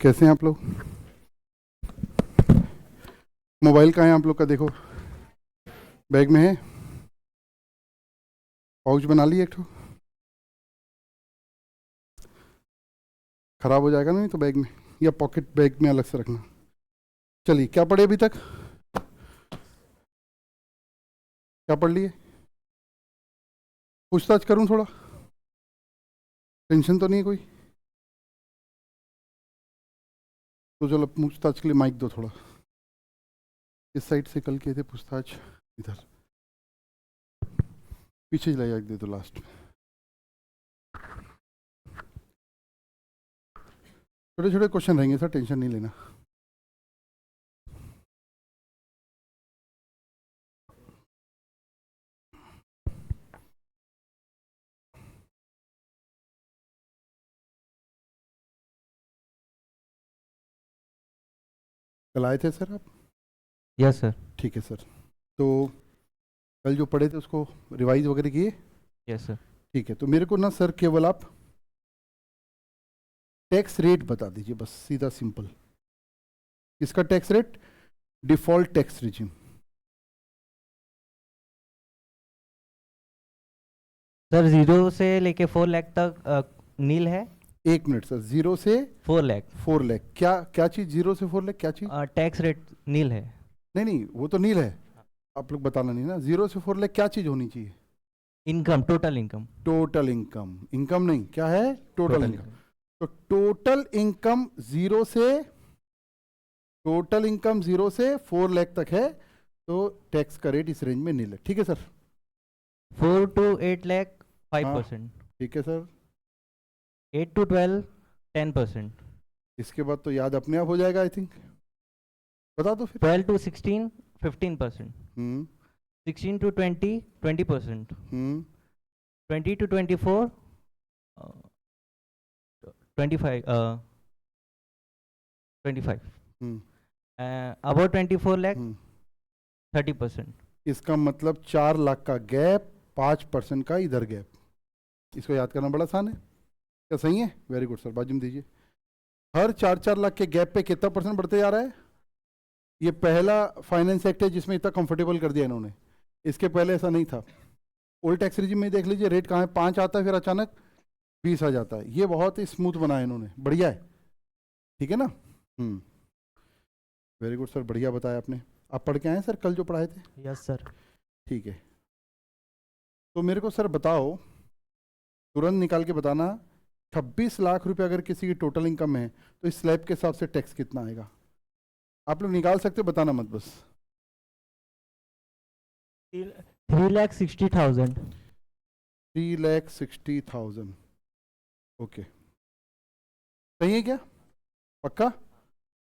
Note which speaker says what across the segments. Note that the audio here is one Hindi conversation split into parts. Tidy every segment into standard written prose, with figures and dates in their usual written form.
Speaker 1: कैसे हैं आप लोग? मोबाइल कहाँ है आप लोग का? देखो बैग में है, पाउच बना लिए एक ठो। खराब हो जाएगा ना नहीं तो बैग में, या पॉकेट बैग में अलग से रखना। चलिए, क्या पढ़े अभी तक? क्या पढ़ लिए? पूछताछ करूं थोड़ा? टेंशन तो नहीं है कोई? तो चलो पूछताछ के लिए माइक दो थोड़ा। इस साइड से कल किए थे पूछताछ, इधर पीछे चला दे दो लास्ट में। छोटे छोटे क्वेश्चन रहेंगे सर, टेंशन नहीं लेना। कल आए थे सर आप?
Speaker 2: Yes sir.
Speaker 1: ठीक है सर। तो कल जो पढ़े थे उसको रिवाइज वगैरह किए?
Speaker 2: Yes sir.
Speaker 1: ठीक है, तो मेरे को ना सर केवल आप टैक्स रेट बता दीजिए, बस सीधा सिंपल। इसका tax rate, default tax regime.
Speaker 2: Sir 0 से लेके 4 लाख तक नील है।
Speaker 1: एक मिनट सर, 0 से
Speaker 2: 4 लाख
Speaker 1: 4 लाख क्या क्या चीज? 0 से 4 लाख क्या चीज?
Speaker 2: टैक्स रेट नील है।
Speaker 1: नहीं नहीं, वो तो नील है, आप लोग बताना नहीं ना। 0 से 4 लाख क्या चीज होनी चाहिए?
Speaker 2: Income, total income.
Speaker 1: Total income. Income नहीं, क्या है? Total
Speaker 2: total
Speaker 1: income.
Speaker 2: इनकम।
Speaker 1: तो टोटल इनकम 0 से, टोटल इनकम 0 से 4 लाख तक है, तो टैक्स का रेट इस रेंज में नील है। ठीक है सर?
Speaker 2: 4 to 8 लाख
Speaker 1: हाँ
Speaker 2: 5%।
Speaker 1: ठीक है सर।
Speaker 2: 8 to 12 10%।
Speaker 1: इसके बाद तो याद अपने आप हो जाएगा आई थिंक, बता दो फिर।
Speaker 2: 12 to 16 15%।
Speaker 1: हम्म
Speaker 2: 16 to 20 20%।
Speaker 1: हम्म
Speaker 2: 20 to 24 25 25।
Speaker 1: हम्म
Speaker 2: अबाउट 24 लाख
Speaker 1: हम्म
Speaker 2: 30%।
Speaker 1: इसका मतलब 4 लाख का गैप, 5% का इधर गैप। इसको याद करना बड़ा आसान है। क्या सही है? वेरी गुड सर, बाजू में दीजिए। हर 4-4 लाख के गैप पे कितना परसेंट बढ़ते जा रहा है? ये पहला फाइनेंस एक्ट है जिसमें इतना कंफर्टेबल कर दिया इन्होंने। इसके पहले ऐसा नहीं था। ओल्ड टैक्स रिजिम में देख लीजिए, रेट कहाँ है, 5 आता है, फिर अचानक 20 आ जाता है। ये बहुत ही स्मूथ बनाया इन्होंने, बढ़िया है। ठीक है ना? वेरी गुड सर, बढ़िया बताया आपने। आप पढ़ के आए सर कल जो पढ़ाए थे?
Speaker 2: Yes sir.
Speaker 1: ठीक है, तो मेरे को सर बताओ, तुरंत निकाल के बताना, 26 लाख रुपए अगर किसी की टोटल इनकम है तो इस स्लैब के हिसाब से टैक्स कितना आएगा? आप लोग निकाल सकते हो, बताना मत बस।
Speaker 2: 3,60,000।
Speaker 1: 3,60,000। ओके, सही है क्या? पक्का?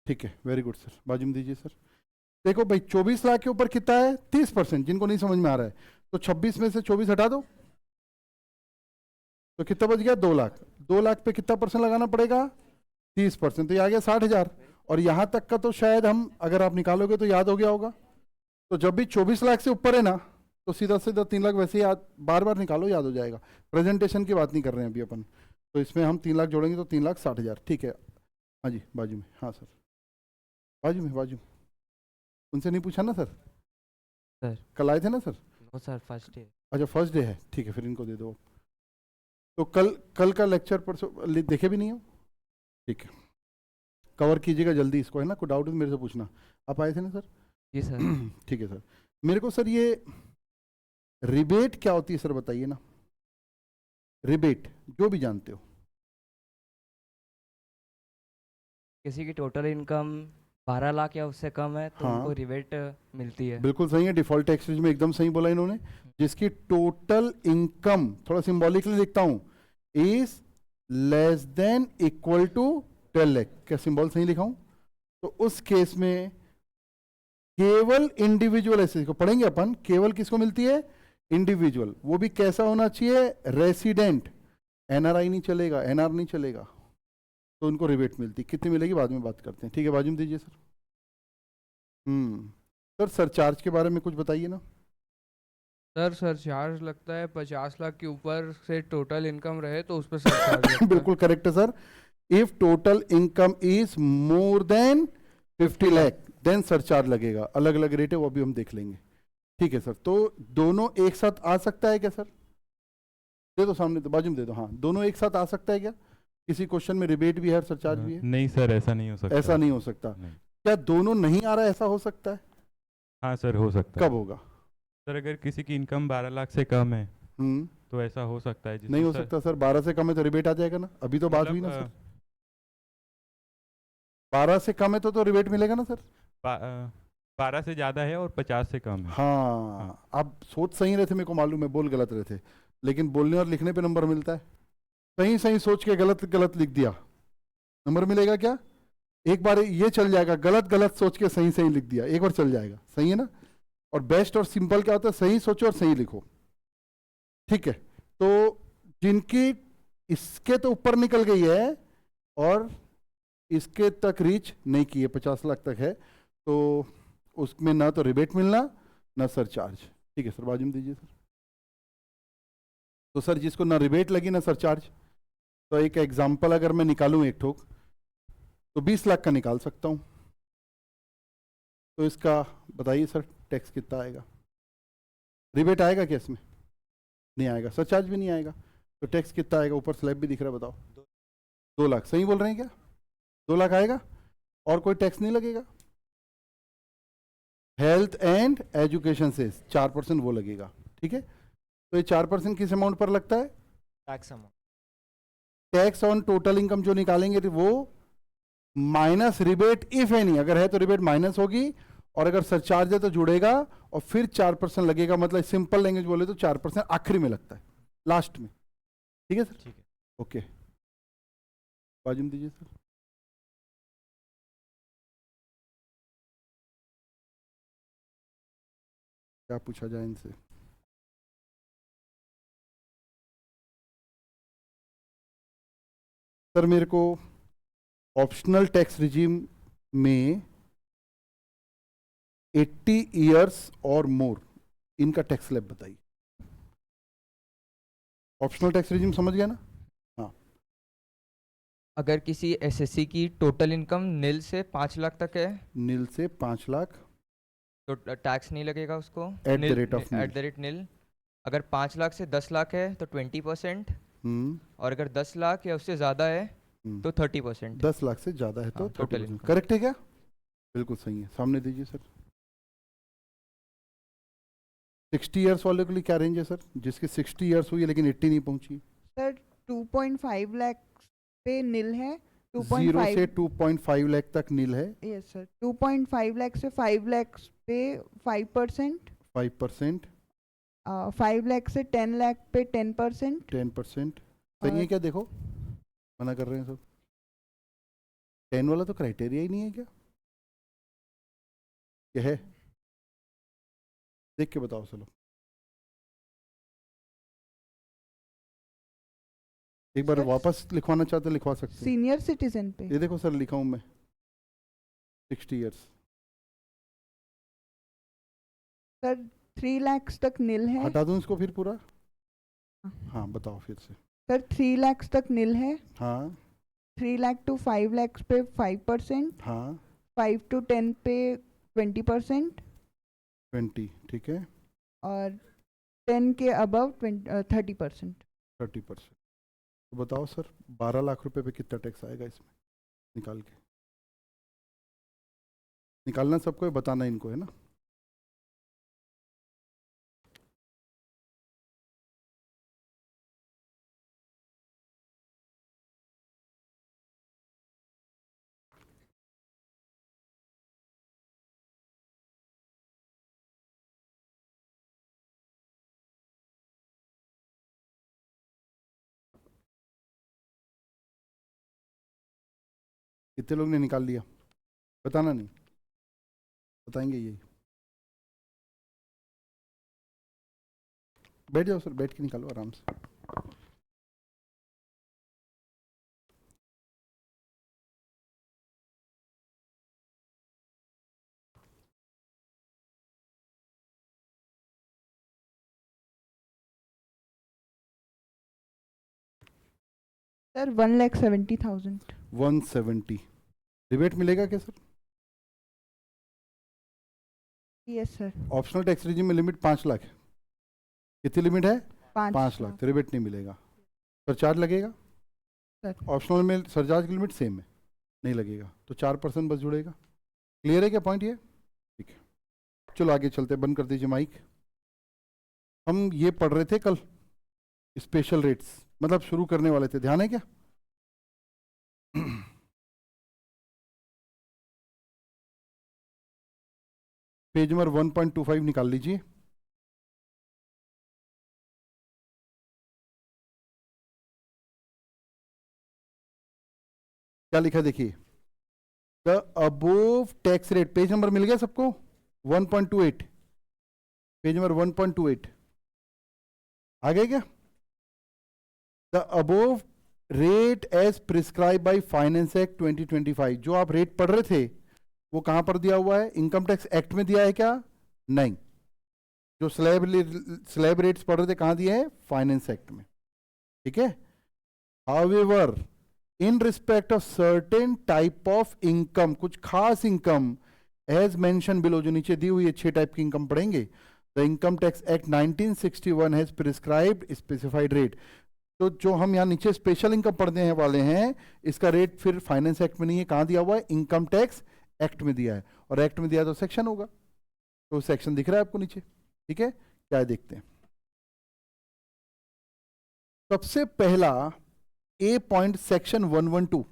Speaker 1: ठीक है, वेरी गुड सर, बाजू में दीजिए सर। देखो भाई, 24 लाख के ऊपर कितना है? 30%। जिनको नहीं समझ में आ रहा है तो 26 में से 24 हटा दो, तो कितना बच गया? 2 लाख। 2 लाख पे कितना परसेंट लगाना पड़ेगा? 30%। तो ये आ गया 60,000। और यहां तक का तो शायद हम, अगर आप निकालोगे तो याद हो गया होगा। तो जब भी 24 लाख से ऊपर है ना, तो सीधा सीधा 3 लाख वैसे ही याद, बार बार निकालो याद हो जाएगा। प्रेजेंटेशन की बात नहीं कर रहे हैं अभी अपन। तो इसमें हम 3 लाख जोड़ेंगे तो 3,60,000। ठीक है, हाँ जी बाजू में, हाँ सर बाजू में, बाजू में। उनसे नहीं पूछा ना सर?
Speaker 2: सर
Speaker 1: कल आए थे ना sir?
Speaker 2: No sir, first day.
Speaker 1: अच्छा फर्स्ट डे है, ठीक है, फिर इनको दे दो। तो कल कल का लेक्चर पर देखे भी नहीं हो? ठीक है, कवर कीजिएगा जल्दी इसको, है ना? कोई डाउट है तो मेरे से पूछना। आप आए थे ना सर?
Speaker 2: जी सर।
Speaker 1: ठीक है सर। मेरे को सर ये रिबेट क्या होती है सर, बताइए ना। रिबेट जो भी जानते हो।
Speaker 2: किसी की टोटल इनकम 12 लाख या उससे कम है तो उनको
Speaker 1: हाँ
Speaker 2: रिबेट मिलती है।
Speaker 1: बिल्कुल सही है, डिफॉल्ट टैक्स में एकदम सही बोला इन्होंने। जिसकी टोटल इनकम, थोड़ा सिंबॉलिकली लिखता हूं, is less than equal to 12 lakh. क्या सिंबल सही लिखा हूं? तो उस केस में केवल इंडिविजुअल एसेट को पढ़ेंगे अपन। केवल किसको मिलती है? इंडिविजुअल। वो भी कैसा होना चाहिए? रेसिडेंट। एनआरआई नहीं चलेगा, एनआर नहीं चलेगा। तो उनको रिबेट मिलती। कितनी मिलेगी बाद में बात करते हैं। ठीक है, बाजू में दीजिए सर। सर सरचार्ज के बारे में कुछ बताइए ना।
Speaker 3: सर सरचार्ज लगता है 50 लाख के ऊपर से टोटल इनकम रहे तो उस पर सरचार्ज लगता है।
Speaker 1: बिल्कुल करेक्ट है sir. If total income is more than 50 lakh then surcharge लगेगा। अलग अलग रेट है, वो भी हम देख लेंगे। ठीक है सर, तो दोनों एक साथ आ सकता है क्या सर? दे दो सामने, तो बाजू में दे दो। हाँ, दोनों एक साथ आ सकता है क्या? किसी क्वेश्चन में रिबेट भी है और सरचार्ज भी है?
Speaker 4: नहीं सर, ऐसा नहीं हो सकता।
Speaker 1: ऐसा नहीं हो सकता।
Speaker 4: नहीं।
Speaker 1: क्या दोनों नहीं आ रहा है, ऐसा हो सकता है?
Speaker 4: हाँ सर, हो सकता
Speaker 1: कब
Speaker 4: है।
Speaker 1: होगा?
Speaker 4: सर अगर किसी की इनकम 12 लाख से कम है
Speaker 1: हम्म,
Speaker 4: तो ऐसा हो सकता है। जिसमें
Speaker 1: नहीं हो
Speaker 4: सर,
Speaker 1: सकता सर, 12 से कम है तो रिबेट आ जाएगा ना। अभी तो बात हुई ना
Speaker 4: मतलब,
Speaker 1: सर, 12 से कम है तो रिबेट मिलेगा ना सर।
Speaker 4: 12 से ज़्यादा है और 50 से कम है।
Speaker 1: हाँ, आप सोच सही रहे थे, मेरे को मालूम है, बोल गलत रहे थे, लेकिन बोलने और लिखने पे नंबर मिलता है। सही सही सोच के गलत गलत लिख दिया, नंबर मिलेगा क्या? एक बार ये चल जाएगा, गलत गलत सोच के सही सही लिख दिया, एक बार चल जाएगा। सही है ना? और बेस्ट और सिंपल क्या होता है? सही सोचो और सही लिखो। ठीक है, तो जिनकी इसके तो ऊपर निकल गई है और इसके तक रीच नहीं की है, 50 लाख तक है, तो उसमें ना तो रिबेट मिलना ना सरचार्ज। ठीक है सर, बाजू में दीजिए सर। तो सर जिसको ना रिबेट लगी ना सरचार्ज, तो एक एग्जांपल अगर मैं निकालूं एक ठोक, तो 20 लाख का निकाल सकता हूं। तो इसका बताइए सर, टैक्स कितना आएगा? रिबेट आएगा क्या इसमें? नहीं आएगा, सरचार्ज भी नहीं आएगा, तो टैक्स कितना आएगा? ऊपर स्लैब भी दिख रहा है, बताओ। 2 लाख। सही बोल रहे हैं क्या? 2 लाख आएगा और कोई टैक्स नहीं लगेगा। हेल्थ एंड एजुकेशन से 4% वो लगेगा। ठीक है, तो ये 4% किस अमाउंट पर लगता है?
Speaker 2: Tax amount.
Speaker 1: Tax on total income जो निकालेंगे तो वो माइनस रिबेट, इफ एनी, अगर है तो रिबेट माइनस होगी, और अगर सरचार्ज है तो जुड़ेगा, और फिर 4% लगेगा। मतलब सिंपल लैंग्वेज बोले तो 4% आखिरी में लगता है, लास्ट में। ठीक है सर?
Speaker 2: ठीक है।
Speaker 1: ओके, बाजू में दीजिए सर। क्या पूछा जाए इनसे? सर मेरे को ऑप्शनल टैक्स रिजीम में 80 इयर्स और मोर, इनका टैक्स स्लैब बताइए। ऑप्शनल टैक्स रिजीम समझ गया ना? हाँ,
Speaker 3: अगर किसी एसएससी की टोटल इनकम नील से 5 लाख तक है
Speaker 1: नील से 5 लाख
Speaker 3: तो टैक्स नहीं लगेगा उसको।
Speaker 1: At the rate of nil.
Speaker 3: At the rate nil. अगर 5 लाख से 10 लाख है तो 20%।
Speaker 1: हम्म,
Speaker 3: और अगर 10 लाख या उससे ज़्यादा है
Speaker 1: हम्म।
Speaker 3: तो 30%।
Speaker 1: 10 लाख से ज्यादा है तो
Speaker 3: हाँ, total
Speaker 1: 30%।
Speaker 3: income।
Speaker 1: करेक्ट है क्या? बिल्कुल सही है, सामने दीजिए सर। 60 इयर्स वाले के लिए क्या रेंज है सर? जिसकी 60 इयर्स हुई है लेकिन 80 नहीं पहुंची।
Speaker 5: सर 2.5 लाख पे नील है।
Speaker 1: 0 से
Speaker 5: 2.5
Speaker 1: 2.5 लाख तक नील है।
Speaker 5: यस सर, 2.5 लाख से 5 लाख पे 5%,
Speaker 1: 5%,
Speaker 5: 5 लाख से 10 लाख पे 10%।
Speaker 1: 10%। सही है क्या? देखो, मना कर रहे हैं सब। 10 वाला तो क्राइटेरिया ही नहीं है क्या? क्या है? देख के बताओ चलो। एक बार
Speaker 5: सर,
Speaker 1: वापस लिखवाना चाहते लिखवा सकते हैं।
Speaker 5: सीनियर सिटीजन पे
Speaker 1: ये देखो सर, लिखा हूं मैं 60 इयर्स।
Speaker 5: सर 3 लाख तक नील है।
Speaker 1: हटा दूं इसको फिर पूरा? हाँ बताओ फिर से।
Speaker 5: सर 3 लाख तक नील है।
Speaker 1: हाँ
Speaker 5: 3 लाख टू 5 लाख पे 5%,
Speaker 1: हाँ,
Speaker 5: 5 to 10 पे 20%,
Speaker 1: 20। ठीक है,
Speaker 5: और 10 के अबव 30%।
Speaker 1: 30%। तो बताओ सर, 12 लाख रुपए पे कितना टैक्स आएगा इसमें? निकाल के निकालना सबको है, बताना इनको है ना। कितने लोग ने निकाल लिया? बताना नहीं, बताएंगे यही। बैठ जाओ सर, बैठ के निकालो आराम से।
Speaker 5: सर 1,70,000।
Speaker 1: 170। रिबेट मिलेगा क्या sir?
Speaker 5: Yes sir.
Speaker 1: Optional tax regime में लिमिट 5 लाख है। कितनी लिमिट है? 5 लाख। तो रिबेट नहीं मिलेगा। सरचार्ज लगेगा?
Speaker 5: सर
Speaker 1: ऑप्शनल में सरचार्ज की लिमिट सेम है, नहीं लगेगा, तो 4% बस जुड़ेगा। क्लियर है क्या पॉइंट ये? ठीक है, चलो आगे चलते, बंद कर दीजिए माइक। हम ये पढ़ रहे थे कल स्पेशल रेट्स, मतलब शुरू करने वाले थे, ध्यान है क्या? पेज नंबर 1.25 निकाल लीजिए। क्या लिखा देखिए, the above tax rate, page number मिल गया सबको? 1.28, पेज नंबर 1.28 आ गया क्या? The above rate as prescribe by finance act 2025, जो आप रेट पढ़ रहे थे वो कहां पर दिया हुआ है? इनकम टैक्स एक्ट में दिया है क्या? नहीं। जो स्लैब रेट्स पढ़ रहे थे कहां दिए हैं? फाइनेंस एक्ट में। ठीक है। However in respect of certain type of income, कुछ खास इनकम एज मेंशन बिलो, जो नीचे दी हुई है 6 टाइप की इनकम पढ़ेंगे, the income tax act 1961 has prescribed specified rate. तो जो हम यहाँ नीचे स्पेशल इनकम पढ़ने हैं वाले हैं, इसका रेट फिर फाइनेंस एक्ट में नहीं है, कहां दिया हुआ है? इनकम टैक्स एक्ट में दिया है, और एक्ट में दिया तो सेक्शन होगा, तो सेक्शन दिख रहा है आपको नीचे। ठीक है, क्या है देखते हैं। सबसे पहला ए पॉइंट सेक्शन 112,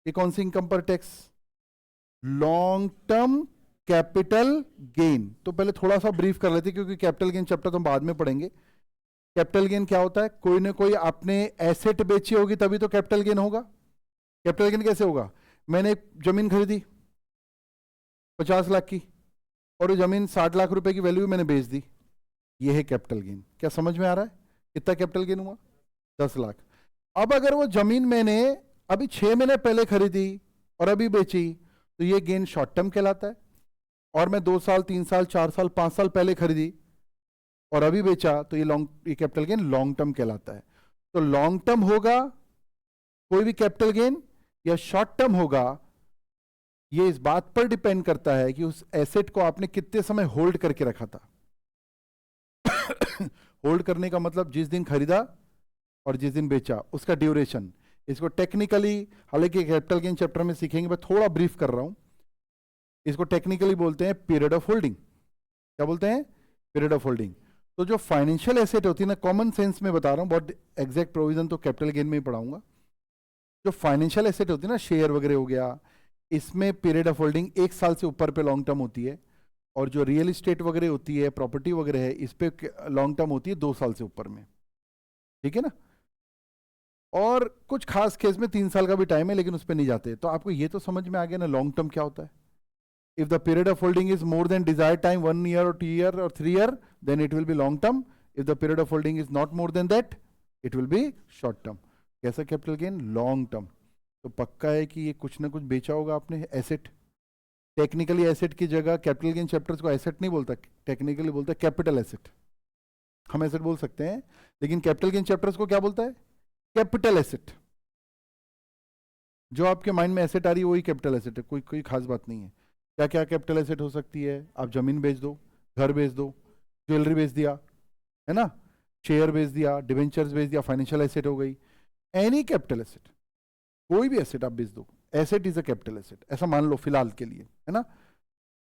Speaker 1: ये कौन सी इनकम पर tax? Long term capital gain. तो पहले थोड़ा सा ब्रीफ कर लेते, क्योंकि कैपिटल गेन चैप्टर तो हम बाद में पढ़ेंगे। कैपिटल गेन क्या होता है? कोई ना कोई आपने एसेट बेची होगी तभी तो कैपिटल गेन होगा। कैपिटल गेन कैसे होगा? मैंने एक जमीन खरीदी 50 लाख की, और वो जमीन 60 लाख रुपए की वैल्यू मैंने बेच दी, ये है कैपिटल गेन। क्या समझ में आ रहा है? कितना कैपिटल गेन हुआ? 10 लाख। अब अगर वो जमीन मैंने अभी 6 महीने पहले खरीदी और अभी बेची, तो ये गेन शॉर्ट टर्म कहलाता है। और मैं 2 साल 3 साल 4 साल 5 साल पहले खरीदी और अभी बेचा, तो ये कैपिटल गेन लॉन्ग टर्म कहलाता है। तो लॉन्ग टर्म होगा कोई भी कैपिटल गेन या शॉर्ट टर्म होगा, ये इस बात पर डिपेंड करता है कि उस एसेट को आपने कितने समय होल्ड करके रखा था। होल्ड करने का मतलब जिस दिन खरीदा और जिस दिन बेचा, उसका ड्यूरेशन। इसको टेक्निकली, हालांकि कैपिटल गेन चैप्टर में सीखेंगे, मैं थोड़ा ब्रीफ कर रहा हूं। इसको टेक्निकली बोलते हैं पीरियड ऑफ होल्डिंग। क्या बोलते हैं? Period of holding. तो जो फाइनेंशियल एसेट होती है ना, कॉमन सेंस में बता रहा हूं, बहुत एग्जैक्ट प्रोविजन तो कैपिटल गेन में ही पढ़ाऊंगा। जो फाइनेंशियल एसेट होती है ना, शेयर वगैरह हो गया, इसमें पीरियड ऑफ होल्डिंग 1 साल से ऊपर पे लॉन्ग टर्म होती है। और जो रियल इस्टेट वगैरह होती है, प्रॉपर्टी वगैरह है, इस पे लॉन्ग टर्म होती है 2 साल से ऊपर में। ठीक है ना। और कुछ खास केस में 3 साल का भी टाइम है, लेकिन उस पर नहीं जाते। तो आपको ये तो समझ में आ गया ना लॉन्ग टर्म क्या होता है। If the period of holding is more then desired time, 1 year or 2 year or 3 year, then it will be long term. If the period of holding is not more than that, it will be short term. कैसा कैपिटल गेन? Long term. तो पक्का है कि ये कुछ ना कुछ बेचा होगा आपने एसेट। टेक्निकली एसेट की जगह कैपिटल गेन चैप्टर्स को एसेट नहीं बोलता, टेक्निकली बोलता है कैपिटल एसेट। हम एसेट बोल सकते हैं, लेकिन कैपिटल गेन चैप्टर्स को क्या बोलता है? Capital asset. जो आपके माइंड में एसेट आ रही है वही कैपिटल एसेट है, कोई खास बात नहीं है। क्या क्या कैपिटल एसेट हो सकती है? आप जमीन बेच दो, घर बेच दो, ज्वेलरी बेच दिया, है ना, शेयर बेच दिया, डिवेंचर्स बेच दिया, फाइनेंशियल एसेट हो गई। एनी कैपिटल एसेट, कोई भी एसेट आप बेच दो, asset is a capital asset, ऐसा मान लो फिलहाल के लिए, है ना।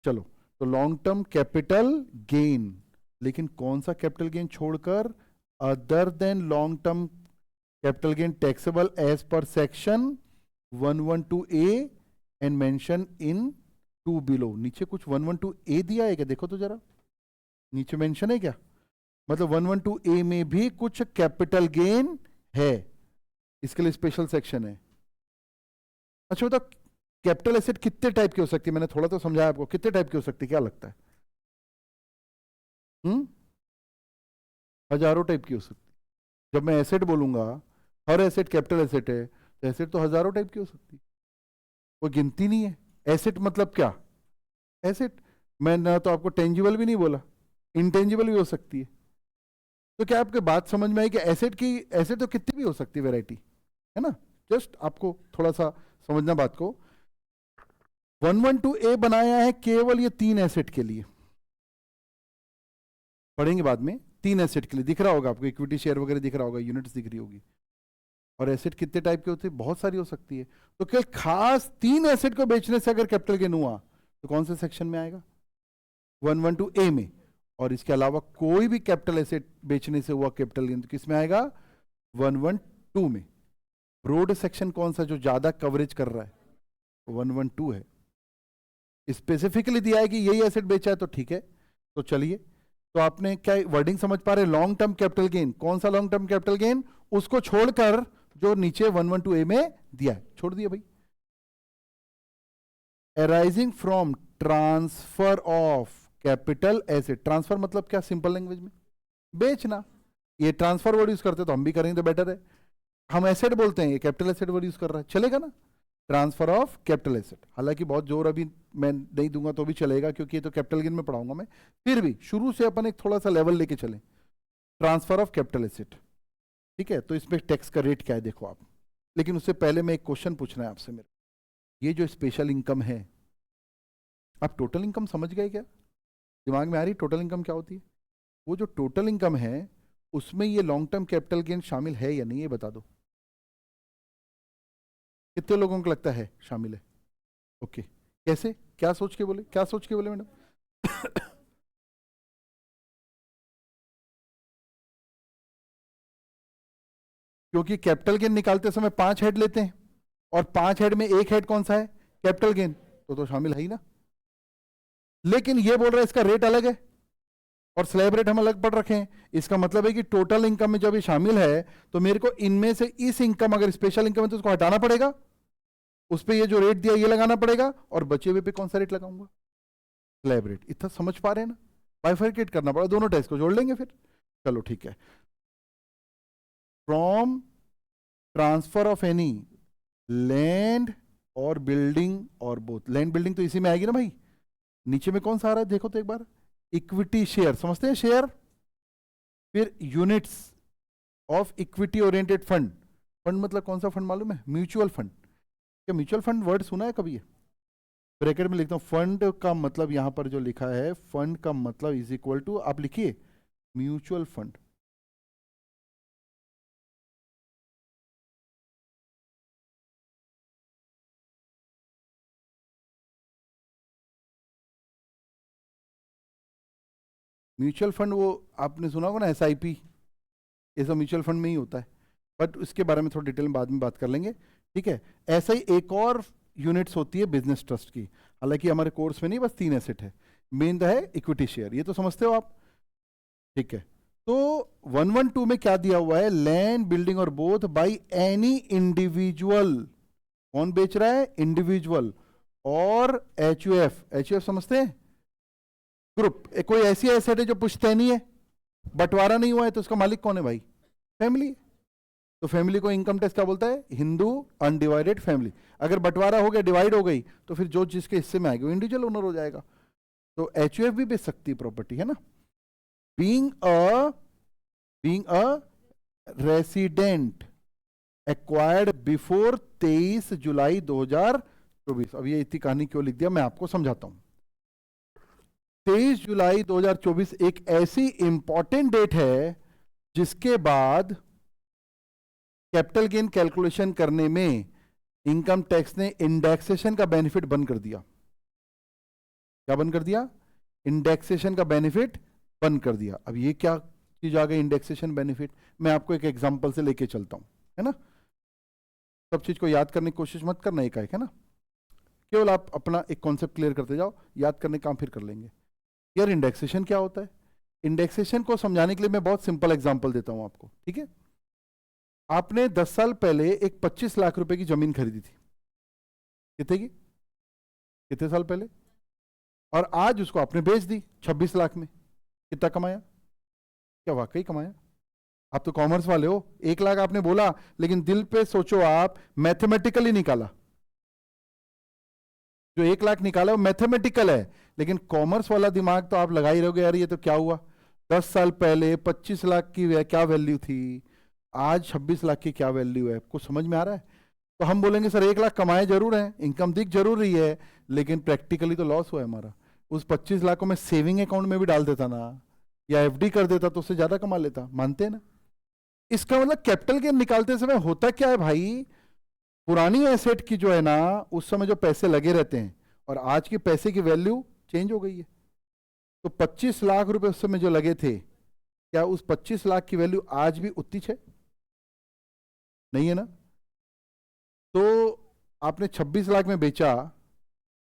Speaker 1: चलो, तो लॉन्ग टर्म कैपिटल गेन, लेकिन कौन सा कैपिटल गेन छोड़कर? Other than long term capital gain taxable as per section 112A and mention in 2 below. नीचे कुछ 112A दिया है क्या? देखो तो जरा, नीचे मेंशन है क्या? मतलब 112A में भी कुछ कैपिटल गेन है, इसके लिए स्पेशल सेक्शन है। अच्छा बताओ, कैपिटल एसेट कितने टाइप की हो सकती है? मैंने थोड़ा तो समझाया आपको, कितने टाइप की हो सकती है, क्या लगता है? हजारों टाइप की हो सकती है। जब मैं एसेट बोलूंगा, हर एसेट कैपिटल एसेट है, तो एसेट तो हजारों टाइप की हो सकती है, वो गिनती नहीं है। एसेट मतलब क्या? एसेट मैं ना तो आपको टेंजिबल भी नहीं बोला, इंटेंजिबल भी हो सकती है। तो क्या आपके बात समझ में आई कि एसेट तो कितनी भी हो सकती है वैरायटी, है ना। जस्ट आपको थोड़ा सा समझना बात को। 112A बनाया है केवल ये 3 एसेट के लिए, पढ़ेंगे बाद में। 3 एसेट के लिए दिख रहा होगा आपको, इक्विटी शेयर वगैरह दिख रहा होगा, यूनिट्स दिख रही होगी। और एसेट कितने टाइप के होते हैं? बहुत सारी हो सकती है। तो केवल खास 3 एसेट को बेचने से अगर कैपिटल गेन हुआ तो कौन से सेक्शन में आएगा? 112A में। और इसके अलावा कोई भी कैपिटल एसेट बेचने से हुआ कैपिटल गेन तो किस में आएगा? 112 में। ब्रॉड सेक्शन कौन सा जो ज्यादा कवरेज कर रहा है? 112 है। स्पेसिफिकली दिया है कि यही एसेट बेचा है तो ठीक है। तो चलिए, तो आपने क्या वर्डिंग समझ पा रहे? Long term capital gain. कौन सा लॉन्ग टर्म कैपिटल गेन? उसको छोड़कर जो नीचे 112A में दिया है, छोड़ दिया भाई। Arising from transfer of capital asset. Transfer मतलब क्या? सिंपल लैंग्वेज में बेचना। ये ट्रांसफर वर्ड यूज करते तो हम भी करेंगे तो बेटर है। हम एसेट बोलते हैं, ये कैपिटल एसेट वर्ड यूज कर रहा है, चलेगा ना? Transfer of capital asset. हालांकि बहुत जोर अभी मैं नहीं दूंगा तो भी चलेगा, क्योंकि ये तो कैपिटल गेन में पढ़ाऊंगा मैं। फिर भी शुरू से अपन एक थोड़ा सा लेवल लेके चलें। ट्रांसफर ऑफ कैपिटल एसेट, ठीक है? तो इसमें टैक्स का रेट क्या है देखो आप। लेकिन उससे पहले मैं एक क्वेश्चन पूछना है आपसे मेरे। ये जो स्पेशल इनकम है, आप टोटल इनकम समझ गए क्या? दिमाग में आ रही टोटल इनकम क्या होती है? वो जो टोटल इनकम है उसमें ये लॉन्ग टर्म कैपिटल गेन शामिल है या नहीं, ये बता दो। कितने लोगों को लगता है शामिल है? ओके, कैसे? क्या सोच के बोले? क्या सोच के बोले मैडम? क्योंकि कैपिटल गेन निकालते समय 5 हेड लेते हैं और 5 हेड में एक हेड कौन सा है? Capital gain. तो शामिल है ही ना। लेकिन ये बोल रहा है इसका रेट अलग है और स्लैब रेट हम अलग पढ़ रखे हैं। इसका मतलब है कि टोटल इनकम में जब ये शामिल है तो मेरे को इनमें से इस इनकम, अगर स्पेशल इनकम है तो उसको हटाना पड़ेगा, उस पर ये जो रेट दिया ये लगाना पड़ेगा, और बचे हुए पे कौन सा रेट लगाऊंगा? Slab rate. इतना समझ पा रहे हैं ना? बाइफरकेट करना पड़ा, दोनों टैक्स को जोड़ लेंगे फिर। चलो ठीक है। From transfer of any land और बिल्डिंग और बोथ। लैंड बिल्डिंग तो इसी में आएगी ना भाई। नीचे में कौन सा आ रहा है देखो तो एक बार। इक्विटी शेयर, समझते हैं शेयर। फिर units of equity oriented fund. Fund मतलब कौन सा फंड मालूम है? Mutual fund. क्या म्यूचुअल फंड वर्ड सुना है कभी? ब्रैकेट में लिखता हूं, फंड का मतलब यहां पर जो लिखा है, फंड का मतलब इज इक्वल टू, आप लिखिए म्यूचुअल फंड। म्यूचुअल फंड वो आपने सुना होगा ना, SIP, ये सब म्यूचुअल फंड में ही होता है। बट उसके बारे में थोड़ा डिटेल में बाद में बात कर लेंगे, ठीक है? ऐसा ही एक और यूनिट्स होती है बिजनेस ट्रस्ट की। हालांकि हमारे कोर्स में नहीं, बस 3 एसेट है। मेन तो है इक्विटी शेयर, ये तो समझते हो आप, ठीक है? तो 112 में क्या दिया हुआ है? लैंड बिल्डिंग और बोथ बाय एनी इंडिविजुअल। कौन बेच रहा है? इंडिविजुअल। और HUF समझते हैं? ग्रुप। कोई ऐसी एसेट है जो पुश्तैनी है, बंटवारा नहीं हुआ है, तो उसका मालिक कौन है भाई? फैमिली। तो फैमिली को इनकम टैक्स क्या बोलता है? Hindu undivided family. अगर बंटवारा हो गया, डिवाइड हो गई, तो फिर जो जिसके हिस्से में आएगी वो इंडिविजुअल ओनर हो जाएगा। तो HUF भी बेच सकती है प्रॉपर्टी, है ना? Being a resident acquired before 23 जुलाई 2024। अब ये इतनी कहानी क्यों लिख दिया, मैं आपको समझाता हूं। 23 जुलाई 2024 एक ऐसी इंपॉर्टेंट डेट है जिसके बाद कैपिटल गेन कैलकुलेशन करने में इनकम टैक्स ने इंडेक्सेशन का बेनिफिट बंद कर दिया। क्या बंद कर दिया? इंडेक्सेशन का बेनिफिट बंद कर दिया। अब ये क्या चीज आ गई इंडेक्सेशन बेनिफिट? मैं आपको एक एग्जांपल से लेके चलता हूं, है ना? सब चीज को याद करने की कोशिश मत करना एक है ना? केवल आप अपना एक कॉन्सेप्ट क्लियर करते जाओ, याद करने का काम फिर कर लेंगे। यार इंडेक्सेशन क्या होता है? इंडेक्सेशन को समझाने के लिए मैं बहुत सिंपल एग्जांपल देता हूं आपको, ठीक है? आपने 10 साल पहले एक 25 लाख रुपए की जमीन खरीदी थी। कितने की? कितने साल पहले? और आज उसको आपने बेच दी 26 लाख में। कितना कमाया? क्या वाकई कमाया? आप तो कॉमर्स वाले हो। 1 लाख आपने बोला, लेकिन दिल पे सोचो, आप मैथमेटिकली निकाला। जो 1 लाख निकाला वो मैथमेटिकल है, लेकिन कॉमर्स वाला दिमाग तो आप लगा ही रहोगे, यार ये तो क्या हुआ? 10 साल पहले 25 लाख की क्या वैल्यू थी, आज 26 लाख की क्या वैल्यू है? आपको समझ में आ रहा है? तो हम बोलेंगे सर 1 लाख कमाए जरूर हैं, इनकम दिख जरूर रही है, लेकिन प्रैक्टिकली तो लॉस हुआ है हमारा। उस 25 लाख को मैं सेविंग अकाउंट में भी डाल देता ना, या एफडी कर देता तो उससे ज्यादा कमा लेता। मानते हैं ना? इसका मतलब कैपिटल गेन निकालते समय होता क्या है भाई, पुरानी एसेट की जो है ना, उस समय जो पैसे लगे रहते हैं और आज के पैसे की वैल्यू चेंज हो गई है। तो 25 लाख रुपए उस समय जो लगे थे, क्या उस 25 लाख की वैल्यू आज भी उतनी है? नहीं है ना? तो आपने 26 लाख में बेचा,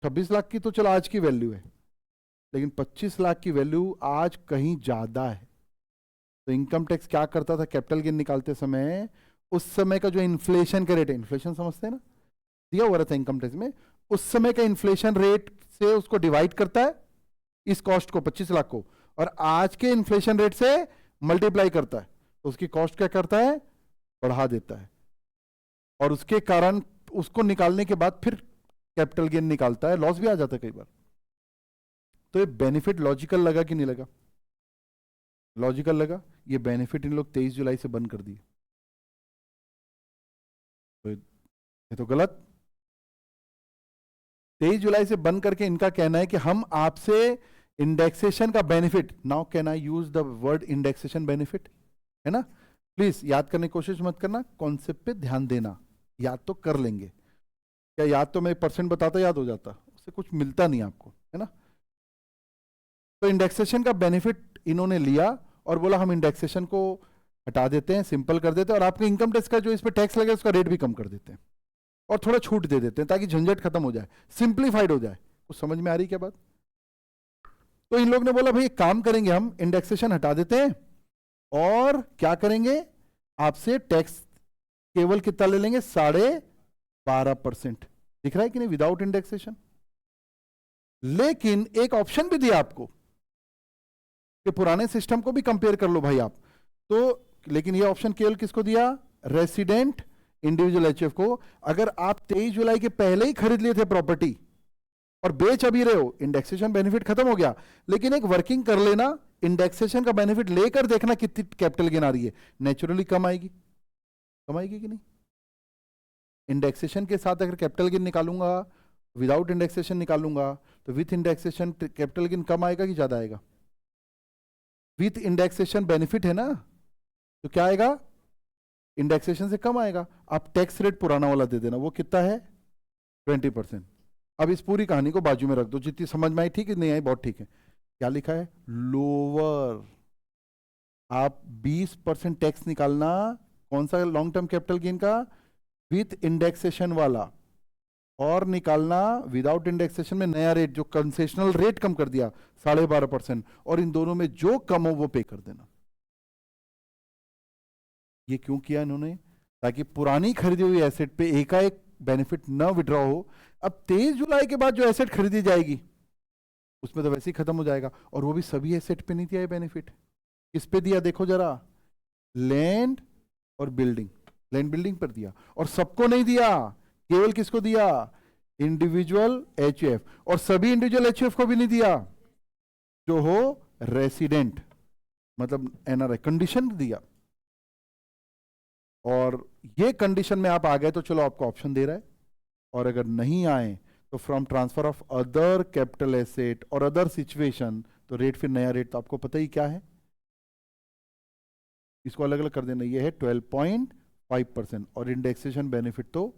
Speaker 1: 26 लाख की तो चलो आज की वैल्यू है, लेकिन 25 लाख की वैल्यू आज कहीं ज्यादा है। तो इनकम टैक्स क्या करता था कैपिटल गेन निकालते समय, उस समय का जो इन्फ्लेशन का रेट है, इन्फ्लेशन समझते हैं ना, दिया हुआ रहता है इनकम टैक्स में, उस समय का इन्फ्लेशन रेट से उसको डिवाइड करता है, इस कॉस्ट को 25 लाख को, और आज के इन्फ्लेशन रेट से मल्टीप्लाई करता है, तो उसकी कॉस्ट क्या करता है, बढ़ा देता है। और उसके कारण उसको निकालने के बाद फिर कैपिटल गेन निकालता है, लॉस भी आ जाता है कई बार। तो ये बेनिफिट लॉजिकल लगा कि नहीं लगा? लॉजिकल लगा। ये बेनिफिट इन लोग 23 जुलाई से बंद कर दिए, तो ये तो गलत। 23 जुलाई से बंद करके इनका कहना है कि हम आपसे इंडेक्सेशन का benefit, now can I use the word indexation benefit, है ना? प्लीज याद करने की कोशिश मत करना, कॉन्सेप्ट पे ध्यान देना। याद तो कर लेंगे, क्या याद तो मैं परसेंट बताता याद हो जाता, उससे कुछ मिलता नहीं आपको, है ना? तो इंडेक्सेशन का बेनिफिट इन्होंने लिया और बोला हम इंडेक्सेशन को हटा देते हैं, सिंपल कर देते हैं, और आपके इनकम टैक्स का जो इस पे टैक्स लगे उसका रेट भी कम कर देते हैं, और थोड़ा छूट दे देते हैं ताकि झंझट खत्म हो जाए, सिंप्लीफाइड हो जाए। कुछ समझ में आ रही क्या बात? तो इन लोग ने बोला भाई एक काम करेंगे, हम इंडेक्सेशन हटा देते हैं और क्या करेंगे, आपसे टैक्स केवल कितना ले लेंगे, 12.5%। दिख रहा है कि नहीं, विदाउट इंडेक्सेशन। लेकिन एक ऑप्शन भी दिया आपको कि पुराने सिस्टम को भी कंपेयर कर लो भाई आप तो, लेकिन ये ऑप्शन केवल किसको दिया, रेसिडेंट इंडिविजुअल एचएफ को। अगर आप 23 जुलाई के पहले ही खरीद लिए थे प्रॉपर्टी और बेच अभी रहे हो, इंडेक्सेशन बेनिफिट खत्म हो गया, लेकिन एक वर्किंग कर लेना, इंडेक्सेशन का बेनिफिट लेकर देखना कितनी कैपिटल गेन आ रही है, नेचुरली कम आएगी। कम आएगी कि नहीं? इंडेक्सेशन के साथ अगर कैपिटल गेन निकालूंगा, विदाउट इंडेक्सेशन निकालूंगा, तो विथ इंडेक्सेशन कैपिटल गेन कम आएगा कि ज्यादा आएगा? विथ इंडेक्सेशन बेनिफिट है ना, तो क्या आएगा, इंडेक्सेशन से कम आएगा। आप टैक्स रेट पुराना वाला दे देना, वो कितना है, 20%। अब इस पूरी कहानी को बाजू में रख दो, जितनी समझ में आई ठीक है, नहीं आई बहुत ठीक है। क्या लिखा है, लोअर। आप 20% टैक्स निकालना, कौन सा, लॉन्ग टर्म कैपिटल गेन का, विथ इंडेक्सेशन वाला, और निकालना विदाउट इंडेक्सेशन में नया रेट, जो कंसेशनल रेट कम कर दिया 12.5%, और इन दोनों में जो कम हो वो पे कर देना। ये क्यों किया इन्होंने, ताकि पुरानी खरीदी हुई एसेट पे एकाएक बेनिफिट न विड्रॉ हो। अब 23 जुलाई के बाद जो एसेट खरीदी जाएगी उसमें तो वैसे ही खत्म हो जाएगा, और वो भी सभी एसेट पे नहीं दिया है बेनिफिट। किस पे दिया देखो जरा, लैंड और बिल्डिंग, लैंड बिल्डिंग पर दिया, और सबको नहीं दिया, केवल किसको दिया, इंडिविजुअल एचएफ, और सभी इंडिविजुअल एचएफ को भी नहीं दिया जो हो रेसिडेंट, मतलब एनआरआई, कंडीशन दिया। और ये कंडीशन में आप आ गए तो चलो आपको ऑप्शन दे रहा है, और अगर नहीं आए तो from transfer of other capital asset और अदर सिचुएशन, तो रेट फिर नया रेट तो आपको पता ही क्या है, इसको अलग अलग कर देना। ये है 12.5%, और इंडेक्सेशन बेनिफिट तो